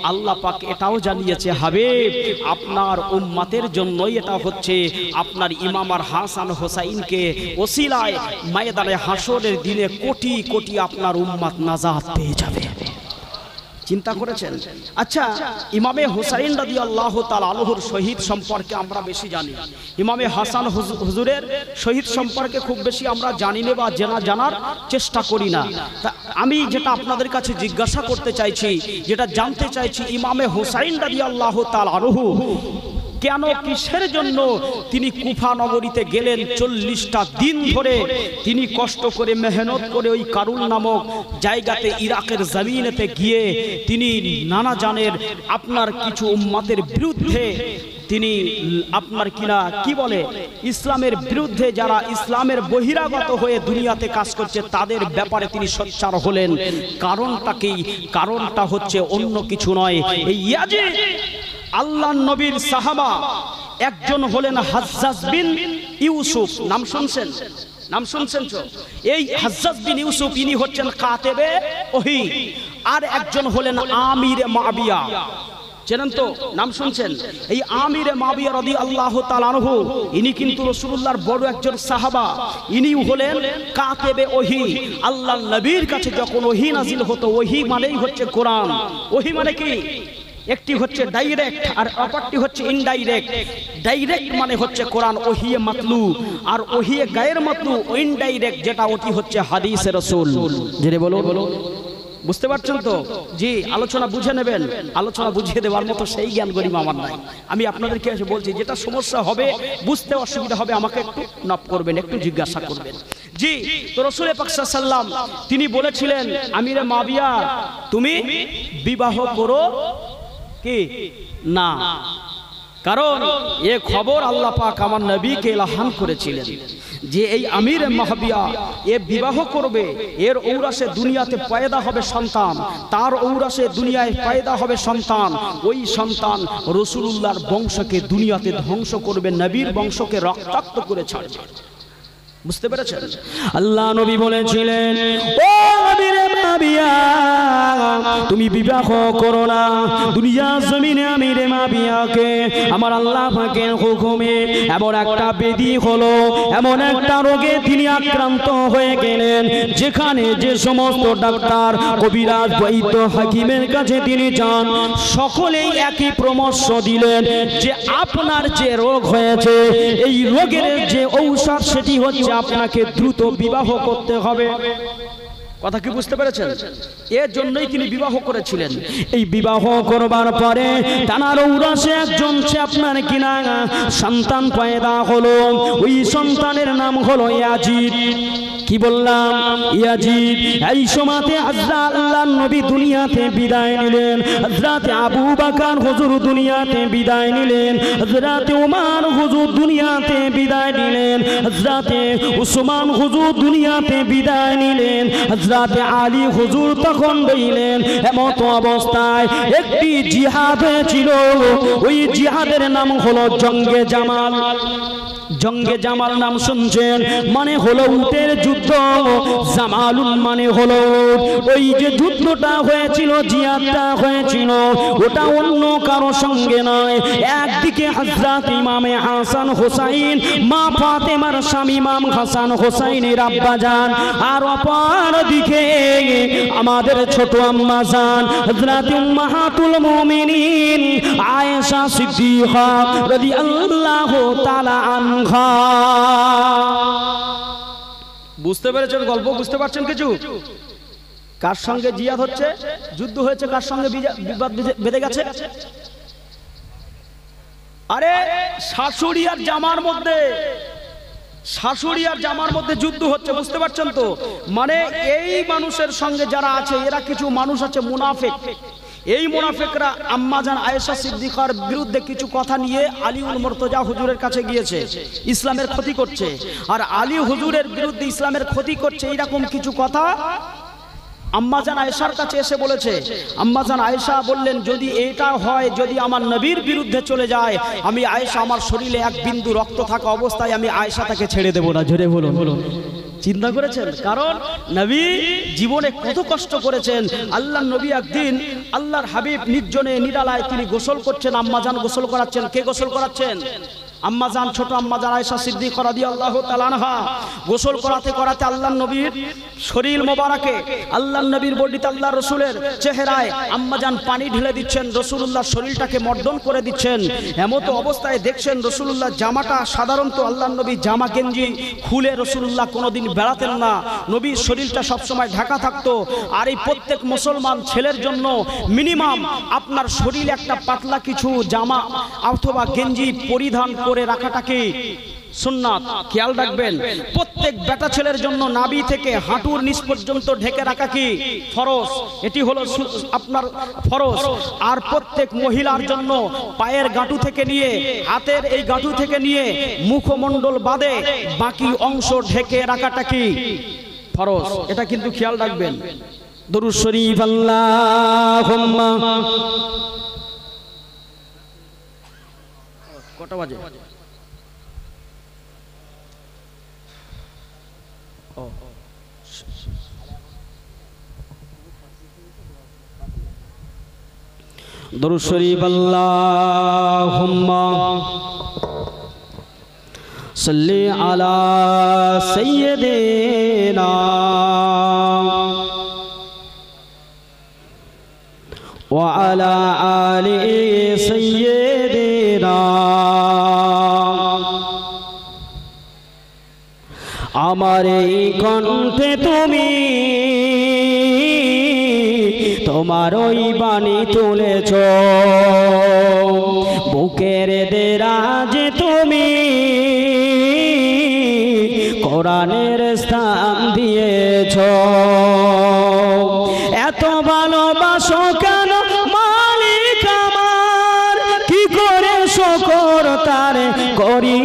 আল্লাহ পাক এটাও জানিয়েছে, হাবিব আপনার উম্মতের জন্যই এটা হচ্ছে। আপনার ইমাম আর হাসান হোসাইনকে ওসিলায় ময়দানে হাসরের দিনে কোটি কোটি আপনার উম্মত নাজাত পেয়ে যাবে। চিন্তা করেছেন? আচ্ছা, ইমামে হুসাইন রাদিয়াল্লাহু তাআলা আনহুর শহীদ সম্পর্কে আমরা বেশি জানি, ইমামে হাসান হুজুরের শহীদ সম্পর্কে খুব বেশি আমরা জানি না বা জানার চেষ্টা করি না। তা আমি যেটা আপনাদের কাছে জিজ্ঞাসা করতে চাইছি, যেটা জানতে চাইছি, ইমামে হুসাইন রাদিয়াল্লাহু তাআলা আনহু কেন, কিসের জন্য তিনি কুফা নগরীতে গেলেন? 40টা দিন ধরে তিনি কষ্ট করে মেহনত করে ওই কারুল নামক জায়গাতে ইরাকের জমিনেতে গিয়ে তিনি নানা জানের আপনার কিছু উম্মতের বিরুদ্ধে তিনি আপনার কিনা কি বলে ইসলামের বিরুদ্ধে, যারা ইসলামের বহিরাগত হয়ে দুনিয়াতে কাজ করছে তাদের ব্যাপারে তিনি সোচ্চার হলেন। কারণটা কি? কারণটা হচ্ছে অন্য কিছু নয়। এই ইয়াজিদ আল্লাহর নবীর সাহাবা একজন হলেন হাজ্জাজ বিন ইউসুফ, নাম শুনছেন? নাম শুনছেন তো? এই হাজ্জাজ বিন ইউসুফ ইনি হচ্ছেন কাতেবে ওহী। আর একজন হলেন আমির মাবিয়া, চেনেন তো? নাম শুনছেন? এই আমির মাবিয়া রাদিয়াল্লাহু তাআলা আনহু ইনি কিন্তু রাসূলুল্লাহর বড় একজন সাহাবা। ইনি হলেন কাতেবে ওহী। আল্লাহর নবীর কাছে যখন ওহী নাজিল হতো, ওহী মানেই হচ্ছে কোরআন। ওহী মানে কি? একটি হচ্ছে ডাইরেক্ট আর অপরটি হচ্ছে ইনডাইরেক্ট। ডাইরেক্ট মানে হচ্ছে কোরআন, ওহিয়ে মাতলু, আর ওহিয়ে গায়ের মাতলু ইনডাইরেক্ট যেটা, ওটি হচ্ছে হাদিসে রাসূল। জেনে বলো, বুঝতে পারছেন তো? জি, আলোচনা বুঝে নেবেন, আলোচনা বুঝিয়ে দেওয়ার মতো সেই জ্ঞান গরিমা আমার নাই। আমি আপনাদেরকে এসে বলছি, যেটা সমস্যা হবে, বুঝতে অসুবিধা হবে, আমাকে একটু নক করবেন, একটু জিজ্ঞাসা করবেন। জি, তো রাসূল পাক সাল্লাল্লাহু আলাইহি ওয়াসাল্লাম তিনি বলেছিলেন, আমিরে মাবিয়া তুমি বিবাহ করো কি না, কারণ এ খবর আল্লাহ পাক আমার নবীকে ইলহাম করেছিলেন যে এই আমির মাহবিয়া এ বিবাহ করবে, এর ঔরাসে দুনিয়াতে পয়দা হবে সন্তান, তার ঔরাসে দুনিয়ায় পয়দা হবে সন্তান। ওই সন্তান রাসূলুল্লাহর বংশকে দুনিয়াতে ধ্বংস করবে, নবীর বংশকে রক্তাক্ত করে ছাড়বে। বুঝতে পেরেছেন? আল্লাহ নবী বলেছিলেন, ও আমিরে মাবিয়া তুমি বিবাহ করো না। দুনিয়া জমিনে আমিরে মাবিয়াকে আমার আল্লাহ পাকের হুকুমে এমন একটা ব্যাধি হলো, এমন একটা রোগে তিনি আক্রান্ত হয়ে গেলেন, যেখানে যে সমস্ত ডাক্তার, কবিরাজ, বৈদ্য, হাকিমের কাছে তিনি যান, সকলেই একই পরামর্শ দিলেন যে আপনার যে রোগ হয়েছে, এই রোগের যে ঔষধ সেটি হচ্ছে আপনাকে দ্রুত বিবাহ করতে হবে। কথা কি বুঝতে পেরেছেন? এর জন্যই তিনি বিবাহ করেছিলেন। এই বিবাহ করবার পরে তার ঔরাসে একজন সে আপনার কিনা সন্তান পয়দা হলো। ওই সন্তানের নাম হলো ইয়াজিদ। কি বললাম? ইয়াজিদ। এই সময়তে হযরত আল্লাহর নবী দুনিয়াতে বিদায় নিলেন, হযরত আবু বকর হুজুর দুনিয়াতে বিদায় নিলেন, হযরত ওমর হুজুর দুনিয়াতে বিদায় নিলেন, হযরত উসমান হুজুর দুনিয়াতে বিদায় নিলেন, হযরত আলী হুজুর তখন রইলেন। এমত অবস্থায় একটি জিহাদ হয়েছিল, ওই জিহাদের নাম হলো জঙ্গে জামাল। জঙ্গে জামাল নাম শুনছেন? মানে হলো উটের যুদ্ধ। জামালুন মানে হলো উট। ওই যে যুদ্ধটা হয়েছিল, জিহাদটা হয়েছিল, ওটা অন্য কারো সঙ্গে নয়। একদিকে হযরত ইমামে হাসান হোসাইন, মা ফাতেমার স্বামী ইমাম হাসান হোসাইনের আব্বাজান, আর অপর দিকে আমাদের ছোট আম্মা জান হযরত উম্মাহাতুল মুমিনিন আয়েশা সিদ্দিকা রাদিয়াল্লাহু তাআলা আনহা। বুঝতে পেরেছেন গল্প? বুঝতে পারছেন কিছু? কার সঙ্গে জিহাদ হচ্ছে, যুদ্ধ হয়েছে, কার সঙ্গে বিবাদ বেঁধে গেছে? আরে শাশুড়ি আর জামার মধ্যে, শাশুড়ি আর জামার মধ্যে যুদ্ধ হচ্ছে, বুঝতে পারছেন তো? মানে এই মানুষের সঙ্গে যারা আছে এরা কিছু মানুষ আছে মুনাফিক। এই মুনাফিকরা আম্মাজান আয়েশা সিদ্দিকার বিরুদ্ধে কিছু কথা নিয়ে আলীউল মুর্তজা হুজুরের কাছে গিয়েছে, ইসলামের ক্ষতি করছে। আর আলী হুজুরের বিরুদ্ধে ইসলামের ক্ষতি করছে এইরকম কিছু কথা আম্মাজান আয়েশার কাছে এসে বলেছে। আম্মাজান আয়েশা বললেন, যদি এটা হয়, যদি আমার নবীর বিরুদ্ধে চলে যায়, আমি আয়েশা আমার শরীরে এক বিন্দু রক্ত থাকা অবস্থায় আমি আয়েশা তাকে ছেড়ে দেব না। জোরে বলুন। চিন্তা করেছেন? কারণ নবী জীবনে কত কষ্ট করেছেন। আল্লাহর নবী একদিন আল্লাহর হাবিব নির্জনে নিরালায় তিনি গোসল করছেন, আম্মাজান গোসল করাচ্ছেন। কে গোসল করাচ্ছেন? আম্মাজান, ছোট আম্মাজান আয়েশা সিদ্দিকা রাদিয়াল্লাহু তাআলা আনহা গোসল করাতে করাতে আল্লাহর নবীর শরীর মোবারকে, আল্লাহর নবীর বডিতে, আল্লাহর রাসূলের চেহারায় আম্মাজান পানি ঢেলে দিচ্ছেন, রাসূলুল্লাহর শরীরটাকে মর্দন করে দিচ্ছেন। এমতো অবস্থায় দেখছেন রাসূলুল্লাহ জামাটা, সাধারণত আল্লাহর নবী জামা গেঞ্জি খুলে রাসূলুল্লাহ কোনোদিন বেড়াতেন না, নবীর শরীরটা সবসময় ঢাকা থাকতো। আর এই প্রত্যেক মুসলমান ছেলের জন্য মিনিমাম আপনার শরীরে একটা পাতলা কিছু জামা অথবা গেঞ্জি পরিধান করে রাখাটাকে সুন্নাত। খেয়াল রাখবেন, প্রত্যেক বেটা ছেলের জন্য নাভি থেকে হাঁটুর নিচ পর্যন্ত ঢেকে রাখা কি ফরজ, এটি হলো আপনার ফরজ। আর প্রত্যেক মহিলার জন্য পায়ের গাঁটু থেকে নিয়ে হাতের এই গাঁটু থেকে নিয়ে মুখমণ্ডল বাদে বাকি অংশ ঢেকে রাখাটা কি ফরজ, এটা কিন্তু খেয়াল রাখবেন। দরুদ শরীফ আল্লাহুম্মা। কটা বাজে? দরুদ শরীফ আল্লাহুম্মা সাল্লি আলা সাইয়্যিদিনা ওয়া আলা আলি সাইয়্যিদিনা। আমার এই কণ্ঠে তুমি তোমার ওই বাণী তুলেছ, বুকের দেরাজে তুমি কোরআনের স্থান দিয়েছ। এত ভালোবাসো কেন মালিক আমার, কি করে শুকর তার করি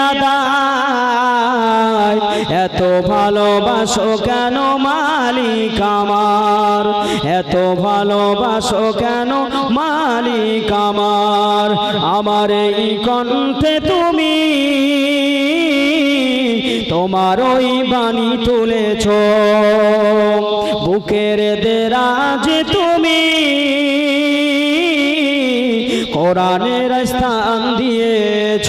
আদায়। এত ভালোবাসো কেন মালিক আমার, এত ভালোবাসো কেন মালিক আমার। আমার এই কণ্ঠে তুমি তোমার ওই বাণী তুলেছ, বুকের দেরাজে তুমি কোরআনের স্থান দিয়েছ।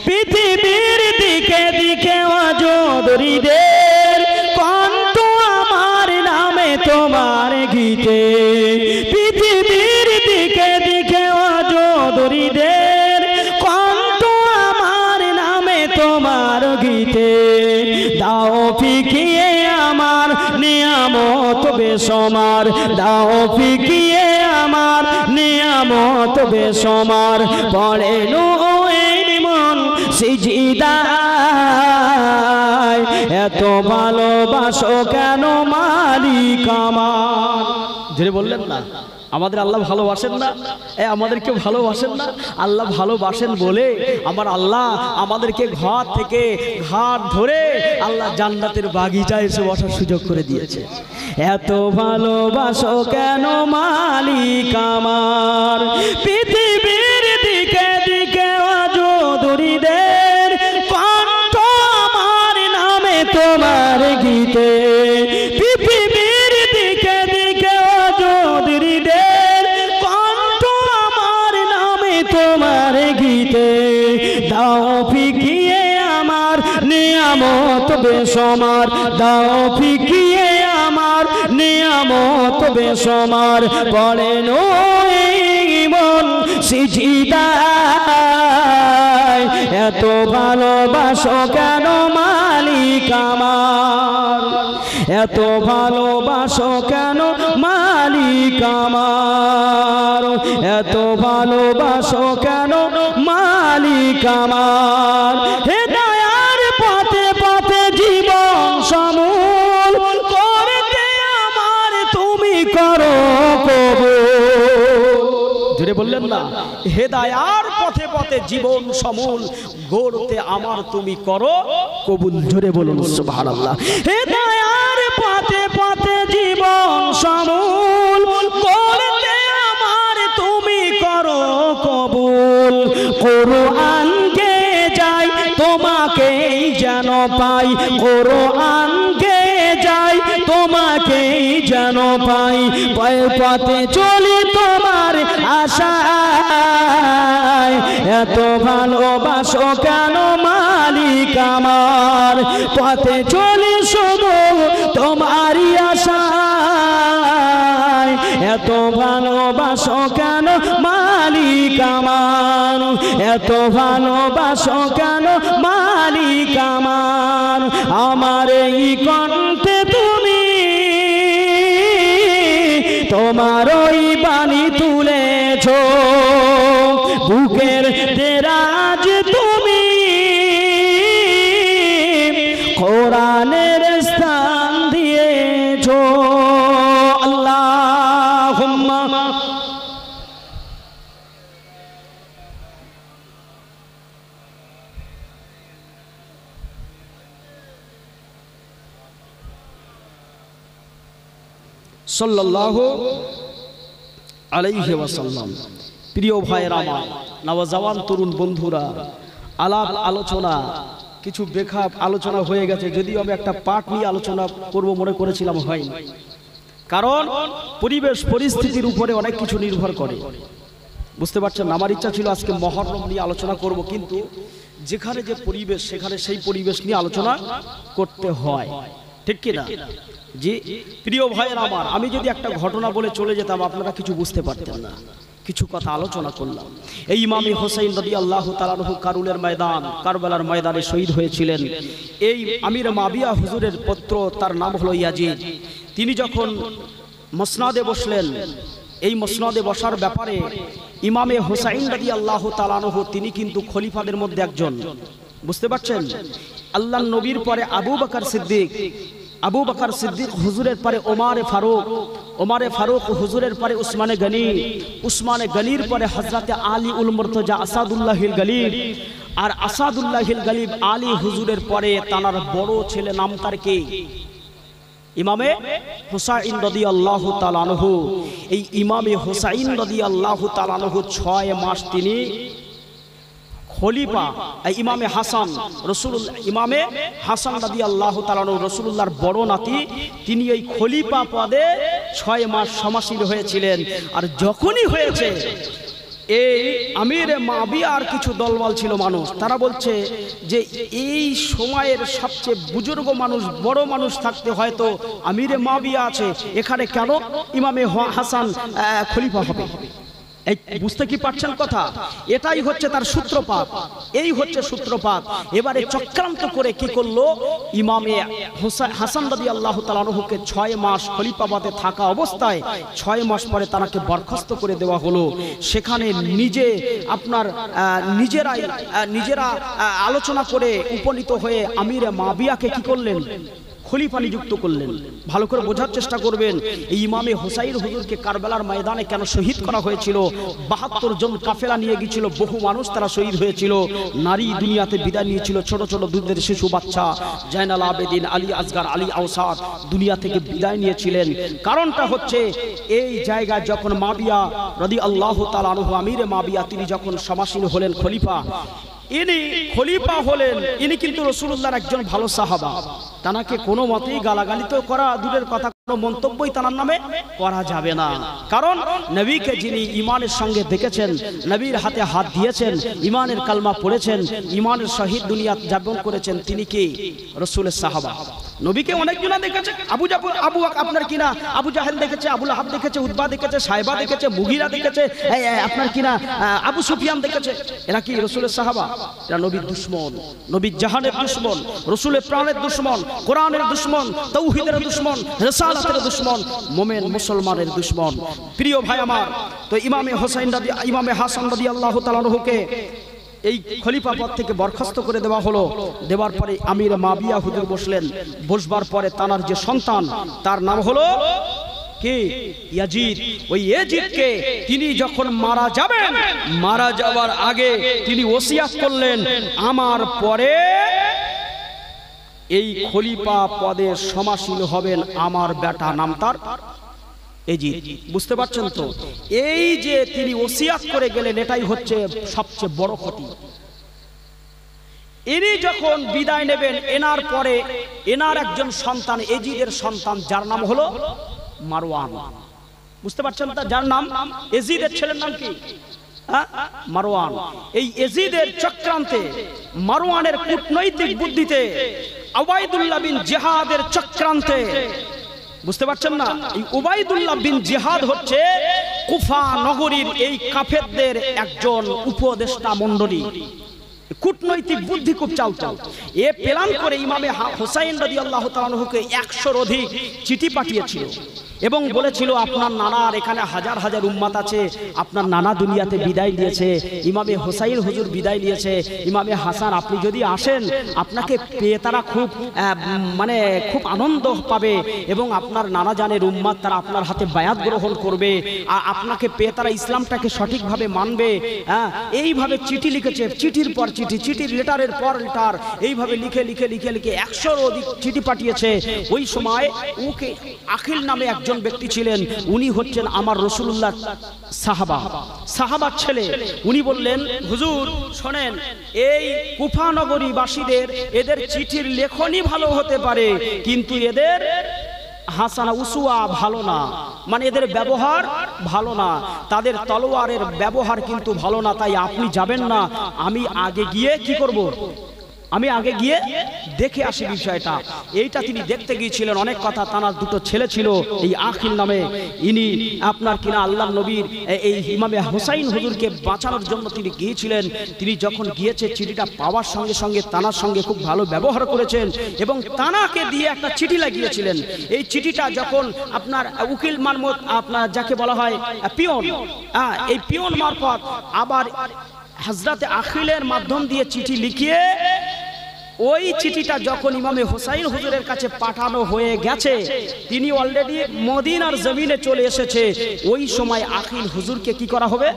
পৃথিবীর দিকে দিকে অযোধরীদের কণ্ঠ আমার নামে তোমার গীতে। পৃথিবীর দিকে দিকে অযোধরীদের কণ্ঠ আমার নামে তোমার গীতে। দাও ফিকিয়ে আমার নিয়ামত বেসমার, দাও ফিকিয়ে আমার নিয়ামত বেসমার। পড়ে নো মন সিজদায়, এত ভালোবাসো কেন মালিক আমার। যে বললেন না আমাদের আল্লাহ ভালোবাসেন না, আমাদেরকে ভালোবাসেন না। আল্লাহ ভালোবাসেন বলে আমার আল্লাহ আমাদেরকে ঘর থেকে ঘাট ধরে আল্লাহ জান্নাতের বাগিচায় এসে বসার সুযোগ করে দিয়েছে। এত ভালোবাসো কেন মালিক আমার। পৃথিবীর দিকে দিকে অযোধরীদের কণ্ঠ আমার নামে তোমার গীতে। পৃথিবীর দিকে দিকে অযোধরীদের কণ্ঠ আমার নামে তোমার গীতে। দাও ফিকিয়ে আমার নিয়ামত বেসমার, দাও ফিকিয়ে আমার নিয়ামত বেসমার। পড়েন মন সিজদায়, এত ভালোবাসো কেন মালিক আমার, এত ভালোবাসো কেন মালিক আমার, এত ভালোবাসো কেন মালিক আমার। হে দয়ার পথে পথে জীবন সমূল করতে আমার তুমি করো কবুল। জোরে বললেন না, হে দয়ার পথে পথে জীবন সমূল গড়তে আমার তুমি করো কবুল। জোরে বলুন সুবহানাল্লাহ। হে দয়ার পথে পথে জীবন সমূল গড়তে আমার তুমি করো কবুল। কোরআন গে যাই তোমাকেই যেন পাই, কোরআন গে যাই তোমাকেই যেন পাই, পায়ে পথে চলি তোমার আশায়। এত ভালোবাসো কেন মালিক আমার, পথে চলি শুধু তোমারই আশায়। এত ভালোবাসো কেন মালিক আমার, এত ভালোবাসো কেন মালিক আমার। আমার এই কণ্ঠে তুমি তোমার ওই বাণী তুলেছো, বুকের দেরাজ তুমি কোরআনের স্থান দিয়েছো। আল্লাহুম্মা সাল্লাল্লাহু আলাইহি ওয়াসাল্লাম। প্রিয় ভাইয়েরা আমার, নওজওয়ান তরুণ বন্ধুরা, আলাপ আলোচনা কিছু বেখাপ আলোচনা হয়ে গেছে, যদিও আমি একটা পাঠ নিয়ে আলোচনা করব মনে করেছিলাম, হয়নি। কারণ পরিবেশ পরিস্থিতির উপরে অনেক কিছু নির্ভর করে, বুঝতে পারছেন। আমার ইচ্ছা ছিল আজকে মহরম নিয়ে আলোচনা করব, কিন্তু যেখানে যে পরিবেশ সেখানে সেই পরিবেশ নিয়ে আলোচনা করতে হয়, ঠিক কিনা? জি প্রিয় ভাইয়েরা আমার, আমি যদি একটা ঘটনা বলে চলে যেতাম আপনারা কিছু বুঝতে পারতেন না, কিছু কথা আলোচনা করলাম। এই ইমামে হোসেন রাদিয়াল্লাহু তাআলা আনহু কারুলের ময়দান, কারবালার ময়দানে শহীদ হয়েছিলেন। এই আমির মাবিয়া হুজুরের পুত্র, তার নাম হলো ইয়াজিদ। তিনি যখন মসনাদে বসলেন, এই মসনাদে বসার ব্যাপারে ইমামে হোসেন রাদিয়াল্লাহু তাআলা আনহু তিনি কিন্তু খলিফাদের মধ্যে একজন, বুঝতে পারছেন। আল্লাহর নবীর পরে আবু বকর সিদ্দিক, আবু বকর সিদ্দিক হুজুরের পরে ওমরে ফারুক, ওমরে ফারুক হুজুরের পরে উসমানে গনি, উসমানে গনির পরে হযরতে আলী উল মুর্তজা আসাদুল্লাহিল গলিব, আর আসাদুল্লাহিল গলিব আলী হুজুরের পরে তার বড় ছেলে নাম তার কে? ইমামে হুসাইন রাদিয়াল্লাহু তাআলা আনহু। এই ইমামে হুসাইন রাদিয়াল্লাহু তাআলা আনহু 6 মাস তিনি খলিফা। ইমামে হাসান রাসূলুল্লাহ, ইমামে হাসান রাদিয়াল্লাহু তাআলা আনহু রাসূলুল্লাহর বড় নাতি, তিনি এই খলিফা পদে 6 মাস সমাসীন হয়েছিলেন। আর যখনই হয়েছে, এই আমিরে মাবিয়ার কিছু দলবল ছিল মানুষ, তারা বলছে যে এই সময়ের সবচেয়ে বুজুর্গ মানুষ, বড় মানুষ থাকতে হয়তো আমিরে মাবিয়া আছে, এখানে কেন ইমামে হাসান খলিফা হবে? এই বুঝতে কি পারছেন কথা? এটাই হচ্ছে তার সূত্রপাত, এই হচ্ছে সূত্রপাত। এবারে চক্রান্ত করে কি করলো, ইমামে হাসান রাদিয়াল্লাহু তাআলা আনহুকে 6 মাস খলিফা পদে থাকা অবস্থায় 6 মাস পরে তাকে বরখাস্ত করে দেওয়া হলো। সেখানে নিজে আপনার নিজেরা আলোচনা করে উপনীত হয়ে আমিরে মাবিয়াকে কি করলেন, খলিফা নিযুক্ত করলেন। ভালো করে বোঝার চেষ্টা করবেন, এই ইমামে হুসাইন হুজুরকে কারবালার ময়দানে কেন শহীদ করা হয়েছিল? 72 জন কাফেলা নিয়ে গিয়েছিল, বহু মানুষ তারা শহীদ হয়েছিল। নারী দুনিয়াতে বিদায় নিয়েছিল, ছোট ছোট দুধের শিশু বাচ্চা জাইনাল আবেদিন, আলী আসগার, আলী আওসাদ দুনিয়া থেকে বিদায় নিয়েছিলেন। কারণটা হচ্ছে এই জায়গায় যখন মাবিয়া রাদিয়াল্লাহু তাআলা আনহু আমিরে মাবিয়া তিনি যখন সমাসীন হলেন খলিফা, ইনি খলিফা হলেন, ইনি কিন্তু রাসূলুল্লাহর একজন ভালো সাহাবা। তানাকে কোনো মতেই গালাগালি তো করা দূরের কথা, কোনো মন্তব্যই তার নামে করা যাবে না। কারণ নবীকে যিনি ইমানের সঙ্গে দেখেছেন, নবীর হাতে হাত দিয়েছেন, ইমানের কালমা পড়েছেন, ইমানের শহীদ দুনিয়া যাপন করেছেন, তিনি কি? রাসূলের সাহাবা। নবীকে অনেকজনা দেখেছে, আবু আপনার কিনা আবু জাহেল দেখেছে, আবু লাহাব দেখেছে, উতবা দেখেছে, সাইবা দেখেছে, মুগিরা দেখেছে, আপনার কিনা আবু সুফিয়ান দেখেছে। এরা কি রাসূলের সাহাবা? এরা নবীর দুশমন, নবীর জাহানের দুশমন, রাসূলের প্রাণের দুশমন, কোরআনের দুশমন, তাওহীদের দুশমন, রিসালাতের দুশমন, মুমিন মুসলমানের দুশমন। প্রিয় ভাই আমার, তো ইমামে হাসান রাদিয়াল্লাহু তাআলা আনহুকে এই খলিফা পদ থেকে বরখাস্ত করে দেওয়া হলো। দেওয়ার পরে আমির মাবিয়া হুজুর বসলেন। বসবার পরে তার যে সন্তান, তার নাম হলো কি? ইয়াজিদ। ওই ইয়াজিদকে তিনি যখন মারা যাবেন, মারা যাওয়ার আগে তিনি ওসিয়াত করলেন, আমার পরে এই খলিফা পদে সমাসীন হবেন আমার বেটা, নাম তার ইয়াজিদ। বুঝতে পারছেন তো? এই যে তিনি ওসিয়াত করে গেলেন, এটাই হচ্ছে সবচেয়ে বড় ক্ষতি। ইনি যখন বিদায় নেবেন, এনার পরে এনার একজন সন্তান, ইয়াজিদের সন্তান, যার নাম হলো মারওয়ান। বুঝতে পারছেন? যার নাম ইয়াজিদের ছেলের নাম কি? মারওয়ান। এই ইয়াজিদের চক্রান্তে, মারওয়ানের কূটনৈতিক বুদ্ধিতে, উবাইদুল্লাহ বিন জিহাদের চক্রান্তে, বুঝতে পারছেন না? এই উবাইদুল্লাহ বিন জিহাদ হচ্ছে কুফা নগরীর এই কাফেরদের একজন উপদেষ্টা মণ্ডলী। কূটনৈতিক বুদ্ধি খুব চালচাল। এ প্ল্যান করে ইমামে হুসাইন রাদিয়াল্লাহু তাআলা আনহুকে 100-র অধিক চিঠি পাঠিয়েছিল এবং বলেছিল, আপনার নানার এখানে হাজার হাজার উম্মাত আছে, আপনার নানা দুনিয়াতে বিদায় নিয়েছে, ইমামে হুসাইন হুজুর বিদায় নিয়েছে, ইমামে হাসান আপনি যদি আসেন, আপনাকে পেয়ে তারা খুব খুব আনন্দ পাবে এবং আপনার নানা জানের উম্মাত তারা আপনার হাতে বায়াত গ্রহণ করবে, আর আপনাকে পেয়ে তারা ইসলামটাকে সঠিকভাবে মানবে। এইভাবে চিঠি লিখেছে, চিঠির পর চিঠি, চিঠির লেটারের পর লেটার, এইভাবে লিখে লিখে লিখে লিখে 100-র অধিক চিঠি পাঠিয়েছে। ওই সময় ওকে আখিল নামে একজন ব্যক্তি ছিলেন, উনি হচ্ছেন আমার রাসূলুল্লাহ সাহাবার ছেলে। উনি বললেন, হুজুর শোনেন, এই কুফা নগরীবাসীদের এদের চিঠির লেখনী ভালো হতে পারে, কিন্তু এদের হাসানা উসুয়া ভালো না, মানে এদের ব্যবহার ভালো না, তাদের তলোয়ারের ব্যবহার কিন্তু ভালো না। তাই আপনি যাবেন না, আমি আগে গিয়ে কি করব? আমি আগে গিয়ে দেখে আসি বিষয়টা। এইটা তিনি দেখতে গিয়েছিলেন। অনেক কথা, তার দুটো ছেলে ছিল এই আখিল নামে, ইনি আপনার কিনা আল্লাহর নবীর এই ইমামে হুসাইন হুজুরকে বাঁচানোর জন্য তিনি গিয়েছিলেন। তিনি যখন গিয়েছে, চিঠিটা পাওয়ার সঙ্গে সঙ্গে তানার সঙ্গে খুব ভালো ব্যবহার করেছেন এবং তানাকে দিয়ে একটা চিঠি লাগিয়েছিলেন। এই চিঠিটা যখন আপনার উকিল মারফত, আপনার যাকে বলা হয় পিয়ন, এই পিয়ন মারফত আবার হযরতে আখিলের মাধ্যম দিয়ে চিঠি লিখিয়ে ওই চিঠিটা যখন ইমামে হুসাইন হুজুরের কাছে পাঠানো হয়ে গেছে, তিনি অলরেডি মদিনার জমিনে চলে এসেছে। ওই সময় আখিল হুজুরকে কি করা হবে?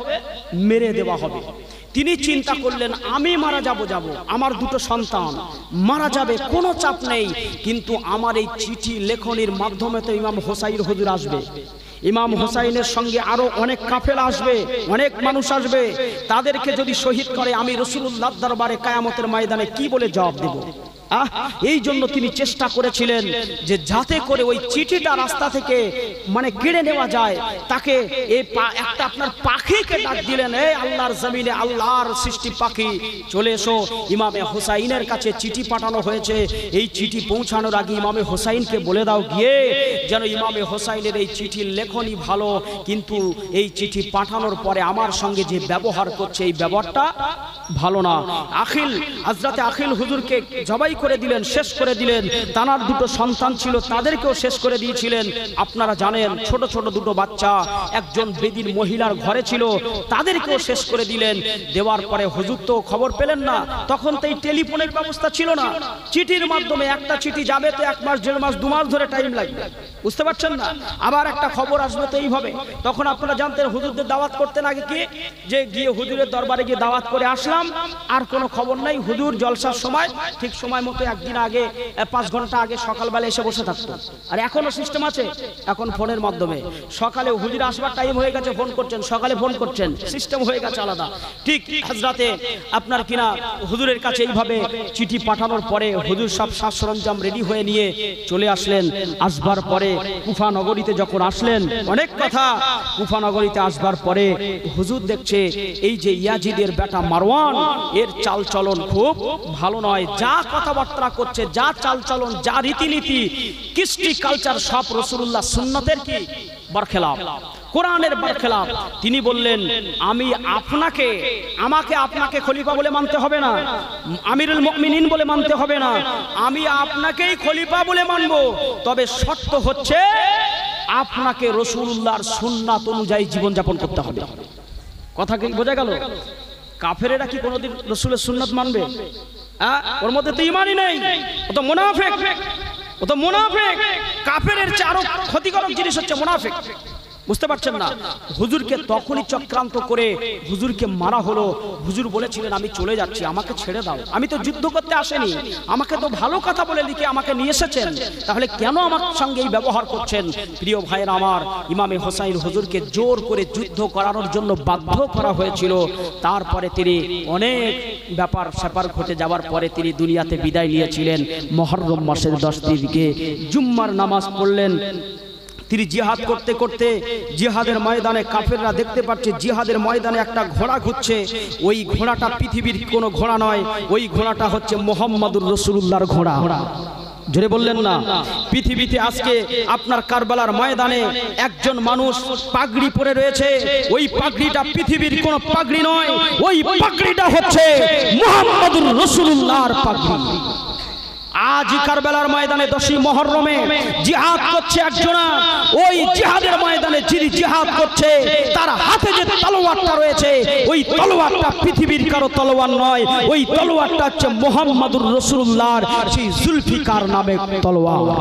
মেরে দেওয়া হবে। তিনি চিন্তা করলেন, আমি মারা যাব, আমার দুটো সন্তান মারা যাবে, কোনো চাপ নেই, কিন্তু আমার এই চিঠি লেখনির মাধ্যমে তো ইমাম হুসাইন হুজুর আসবে, ইমাম হুসাইনের সঙ্গে আরো অনেক কাফেলা আসবে, অনেক মানুষ আসবে, তাদেরকে যদি শহীদ করে আমি রাসূলুল্লাহর দরবারে কিয়ামতের ময়দানে কি বলে জবাব দেব? এই জন্য তিনি চেষ্টা করেছিলেন যে যাতে করে ওই চিঠিটা রাস্তা থেকে কেড়ে নেওয়া যায়। তাকে একটা আপনার পাখিকে ডাক দিলেন, এই আল্লাহর জমিনে আল্লাহর সৃষ্টি পাখি, চলে এসো। ইমামে হুসাইনের কাছে চিঠি পাঠানো হয়েছে। এই চিঠি পৌঁছানোর আগে ইমামে হুসাইনকে বলে দাও গিয়ে, যেন ইমামে হুসাইনের এই চিঠির লেখনী ভালো, কিন্তু এই চিঠি পাঠানোর পরে আমার সঙ্গে যে ব্যবহার করছে, এই ব্যবহারটা ভালো না। হযরতে আখিল হুজুরকে জবাই করে দিলেন, শেষ করে দিলেন। তানার দুটো সন্তান ছিল, তাদেরকেও শেষ করে দিয়েছিলেন। আপনারা জানেন, ছোট ছোট দুটো বাচ্চা একজন বেদির মহিলার ঘরে ছিল, তাদেরকেও শেষ করে দিলেন। দেওয়ার পরে হুজুর তো খবর পেলেন না, তখন তো এই টেলিফোনের ব্যবস্থা ছিল না। চিঠির মাধ্যমে একটা চিঠি যাবে তো 1 মাস 1.5 মাস 2 মাস ধরে টাইম লাগবে, বুঝতে পারছেন না? আবার একটা খবর আসবে তো এইভাবে। তখন আপনারা জানতেন, হুজুরদের দাওয়াত করতেন আগে কি, যে গিয়ে হুজুরের দরবারে গিয়ে দাওয়াত করে আসলাম, আর কোনো খবর নাই। হুজুর জলসার সময় ঠিক সময় মতো একদিন আগে 5 ঘন্টা আগে সকালবেলা এসে বসে থাকতো। আর এখনো সিস্টেম আছে, এখন ফোনের মাধ্যমে সকালে হুজুর আসবার টাইম হয়ে গেছে, ফোন করছেন, সকালে ফোন করছেন, সিস্টেম হয়ে গেছে আলাদা। ঠিক হযরতে আপনার কিনা হুজুরের কাছে এইভাবে চিঠি পাঠানোর পরে হুজুর সব সাজ সরঞ্জাম রেডি হয়ে নিয়ে চলে আসলেন। আসবার পরে কুফা নগরীতে যখন আসলেন, অনেক কথা, কুফা নগরীতে আসবার পরে হুজুর দেখছে এই যে ইয়াজিদের বেটা মারওয়ান, এর চাল চলন খুব ভালো নয়, যা কথা কথাবার্তা করছে, যা চালচলন, যা রীতিনীতি, কৃষ্টি কালচার সব রাসূলুল্লাহ সুন্নতের কি বরখেলাফ, কোরআনের বরখেলাফ। তিনি বললেন আমাকে আপনাকে খলিফা বলে মানতে হবে না, আমিরুল মুমিনিন বলে মানতে হবে না, আমি আপনাকেই খলিফা বলে মানব, তবে শর্ত হচ্ছে আপনাকে রাসূলুল্লাহর সুন্নাত অনুযায়ী জীবনযাপন করতে হবে। কথা কি বোঝা গেল? কাফেরেরা কি কোনোদিন রাসূলের সুন্নাত মানবে? ওর মধ্যে তো ঈমানই নেই, ও তো মুনাফিক, ও তো মুনাফিক। কাফেরের চেয়ে আরো ক্ষতিকারক জিনিস হচ্ছে মুনাফিক। বুঝতে পারছেন না? হুজুরকে তখনই চক্রান্ত করে হুজুরকে মারা হলো। হুজুর বলেছিলেন আমি চলে যাচ্ছি, আমাকে ছেড়ে দাও, আমি তো যুদ্ধ করতে আসেনি, আমাকে তো ভালো কথা বলে লিখে আমাকে নিয়ে এসেছেন, তাহলে কেন আমার সঙ্গে এই ব্যবহার করছেন? প্রিয় ভাইয়ের আমার, ইমামে হোসাইন হুজুরকে জোর করে যুদ্ধ করানোর জন্য বাধ্য করা হয়েছিল। তারপরে তিনি অনেক ব্যাপার স্যাপার ঘটে যাওয়ার পরে তিনি দুনিয়াতে বিদায় নিয়েছিলেন। মুহররম মাসের 10 তারিখে জুম্মার নামাজ পড়লেন। তিনি জিহাদ করতে করতে জিহাদের ময়দানে কাফেররা দেখতে পাচ্ছে জিহাদের ময়দানে একটা ঘোড়া ঘুরছে। ওই ঘোড়াটা পৃথিবীর কোনো ঘোড়া নয়, ওই ঘোড়াটা হচ্ছে মুহাম্মাদুর রাসূলুল্লাহর ঘোড়া। জোরে বললেন না? পৃথিবীতে আজকে আপনার কারবালার ময়দানে একজন মানুষ পাগড়ি পরে রয়েছে, ওই পাগড়িটা পৃথিবীর কোনো পাগড়ি নয়, ওই পাগড়িটা হচ্ছে মুহাম্মাদুর রাসূলুল্লাহর পাগড়ি। আজ কারবালার ময়দানে 10ই মুহররমে জিহাদ করছে একজনা, ওই জিহাদের ময়দানে যিনি জিহাদ করছে তার হাতে যে তলোয়ারটা রয়েছে, ওই তলোয়ারটা পৃথিবীর কারো তলোয়ার নয়, ওই তলোয়ারটা হচ্ছে মুহাম্মাদুর রাসূলুল্লাহর সেই জুলফিকার নামে তলোয়ার।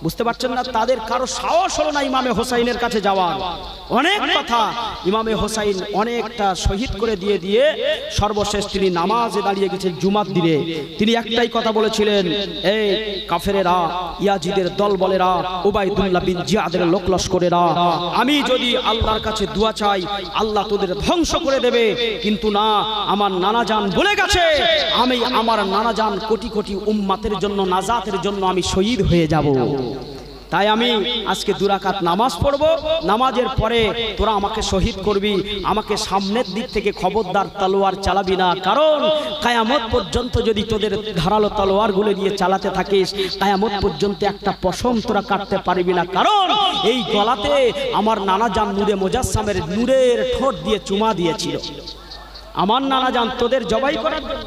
বুঝতে পারছেন না? তাদের কারো সাহস হলো না ইমামে হোসাইনের কাছে যাওয়ার। অনেক কথা ইমামে হোসাইন অনেকটা শহীদ করে দিয়ে সর্বশেষ তিনি নামাজে দাঁড়িয়ে গেছেন জুমার দিনে। তিনি একটাই কথা বলেছিলেন, এই কাফেরেরা, ইয়াজিদের দল বলেরা, উবাইদুল্লাহ বিন জিয়াদের লোক লস্করেরা, আমি যদি আল্লাহর কাছে দোয়া চাই আল্লাহ তোদের ধ্বংস করে দেবে, কিন্তু না, আমার নানাজান বলে গেছে আমি আমার নানাজান কোটি কোটি উম্মাতের জন্য, নাজাতের জন্য আমি শহীদ হয়ে যাব। তাই আমি আজকে 2 রাকাত নামাজ পড়ব, নামাজের পরে তোরা আমাকে শহীদ করবি, আমাকে সামনের দিক থেকে খবরদার তলোয়ার চালাবি না, কারণ কিয়ামত পর্যন্ত যদি তোদের ধারালো তলোয়ারগুলো দিয়ে চালাতে থাকিস, কিয়ামত পর্যন্ত একটা পশম তোরা কাটতে পারবি না, কারণ এই গলাতে আমার নানাজান নূরে মুজাসসামের নূরের ঠোঁট দিয়ে চুমা দিয়েছিল। আমার নানাজান তোদের জবাই করার জন্য,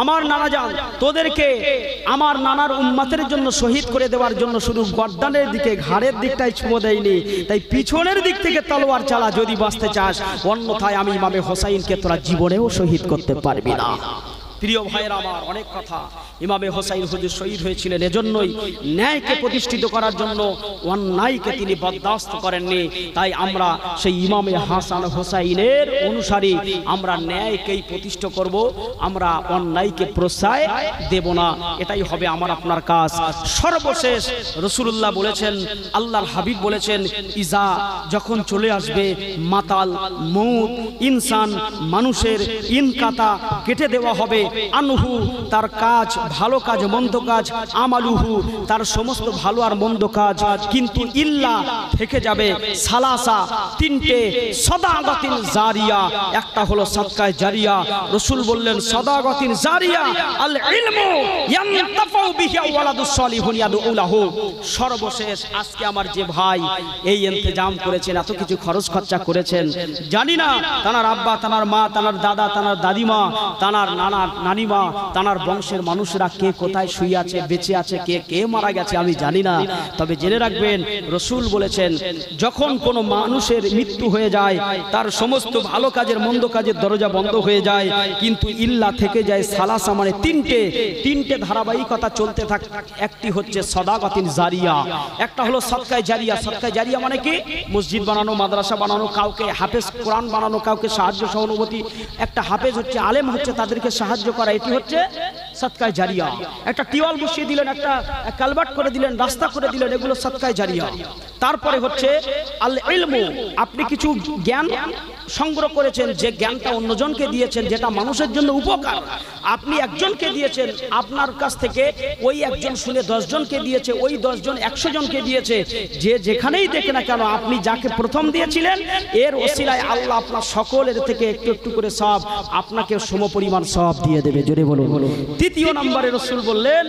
আমার নানা জান তোদেরকে আমার নানার উম্মতের জন্য শহীদ করে দেওয়ার জন্য শুধু গর্দানের দিকে, ঘাড়ের দিকটাই ছুঁয়ে দেয়নি, তাই পিছনের দিক থেকে তলোয়ার চালা যদি বাঁচতে চাস, অন্যথায় আমি ইমামে হোসাইনকে তোরা জীবনেও শহীদ করতে পারবি না। প্রিয় ভাইয়েরা আমার, অনেক কথা। ইমামে হোসাইন হুজুর শহীদ হয়েছিলেন এজন্যই, ন্যায়কে প্রতিষ্ঠিত করার জন্য, অন্যায়কে তিনি বরদাস্ত করেননি। তাই আমরা সেই ইমামে হাসান হোসাইনের অনুসারী, আমরা ন্যায়কেই প্রতিষ্ঠা করব, আমরা অন্যায়কে প্রশ্রয় দেব না। এটাই হবে আমার আপনার কাজ। সর্বশেষ রাসূলুল্লাহ বলেছেন, আল্লাহর হাবিব বলেছেন, ইজা যখন চলে আসবে মাতাল মউত, ইনসান মানুষের ইনকাতা কেটে দেওয়া হবে, আনহু তার কাজ, ভালো কাজ মন্দ কাজ, আমালুহু তার সমস্ত ভালো আর মন্দ কাজ, কিন্তু ইল্লা থেকে যাবে সালাসা, 3টে সাদাকাতিন জারিয়া, একটা হলো সাদকায়ে জারিয়া। রাসূল বললেন সাদাকাতিন জারিয়া আল ইলমু ইয়ানতাফাউ বিহি ওয়ালাদুস সালিহুন ইয়াদউ লাহু। সর্বশেষ আজকে আমার যে ভাই এই ইন্তজাম করেছেন, এত কিছু খরচ খরচা করেছেন, জানি না তানার আব্বা, তানার মা, তানার দাদা, তানার দাদিমা, তানার নানা নানিমা, তানার বংশের মানুষরা কে কোথায় শুয়ে আছে, বেঁচে আছে, কে মারা গেছে আমি জানি না, তবে জেনে রাখবেন রাসূল বলেছেন যখন কোনো মানুষের মৃত্যু হয়ে যায়, তার সমস্ত ভালো কাজের মন্দ কাজের দরজা বন্ধ হয়ে যায়, কিন্তু ইল্লা থেকে যায় সালাসা, মানে 3টে ধারাবাহিকতা চলতে থাকে। একটি হচ্ছে সাদাকাতিন জারিয়া, একটা হলো সাদকায়ে জারিয়া। সাদকায়ে জারিয়া মানে কি? মসজিদ বানানো, মাদ্রাসা বানানো, কাউকে হাফেজ কোরআন বানানো, কাউকে সাহায্য সহানুভূতি, একটা হাফেজ হচ্ছে, আলেম হচ্ছে, তাদেরকে সাহায্য করা, এটি হচ্ছে সাদকায়ে জারিয়া। একটা টিওয়াল বসিয়ে দিলেন, একটা কালভার্ট করে দিলেন, রাস্তা করে দিলেন, এগুলো সাদকায়ে জারিয়া। তারপরে হচ্ছে আল ইলমু, আপনি কিছু জ্ঞান সংগ্রহ করেছেন, যে জ্ঞানটা অন্যজনকে দিয়েছেন, যেটা মানুষের জন্য উপকার, আপনি একজনকে দিয়েছেন, আপনার কাছ থেকে ওই একজন শুনে 10 জনকে দিয়েছে, ওই 10 জন 100 জনকে দিয়েছে। যে যেখানেই দেখে না কেন, আপনি যাকে প্রথম দিয়েছিলেন এর ওসিলায় আল্লাহ আপনার সকলের থেকে একটু একটু করে সওয়াব আপনাকে সমপরিমাণ সওয়াব দিয়ে দেবে। জোরে বলুন। তৃতীয় নম্বরে রাসূল বললেন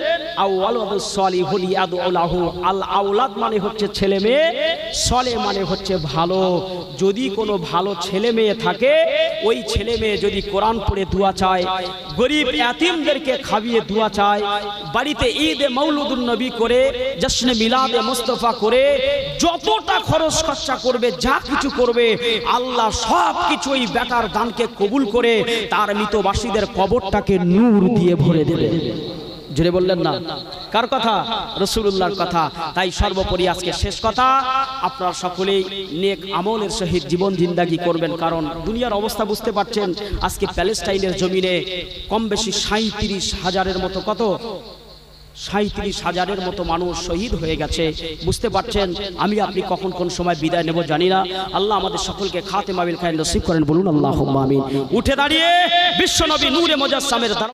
আওয়ালুস সলিহুল ইয়াদউ লাহু, আল আওলাদ মানে হচ্ছে ছেলে মেয়ে, সলে মানে হচ্ছে ভালো। যদি কোনো ভালো ছেলে মেয়ে থাকে, ওই ছেলে মেয়ে যদি কোরআন পড়ে দোয়া চায়, গরিব ইয়াতীমদেরকে খাইয়ে দোয়া চায়, বাড়িতে ঈদে মৌলুদুন নবী করে, জশ্নে মিলাদে মুস্তাফা করে, যতটা খরচ খরচা করবে, যা কিছু করবে, আল্লাহ সব কিছু ওই বেটার দানকে কবুল করে তার মৃতবাসীদের কবরটাকে নূর দিয়ে ভরে দেবে। জোরে বললেন না? কার কথা? রাসূলুল্লাহর কথা। তাই সর্বোপরি আজকে শেষ কথা, আপনারা সকলেই নেক আমলের সহিত জীবন জিন্দাগি করবেন। কারণ দুনিয়ার অবস্থা বুঝতে পারছেন, আজকে প্যালেস্টাইনের জমিনে কম বেশি 37,000-এর মতো, কত 37,000-এর মতো মানুষ শহীদ হয়ে গেছে। বুঝতে পারছেন, আমি আপনি কখন কোন সময় বিদায় নেব জানি না। আল্লাহ আমাদের সকলকে খাতেমা বিল খায়র নসিব করেন, বলুন আল্লাহুম্মা আমিন। উঠে দাঁড়িয়ে বিশ্বনবী নূরে মুজাসসামের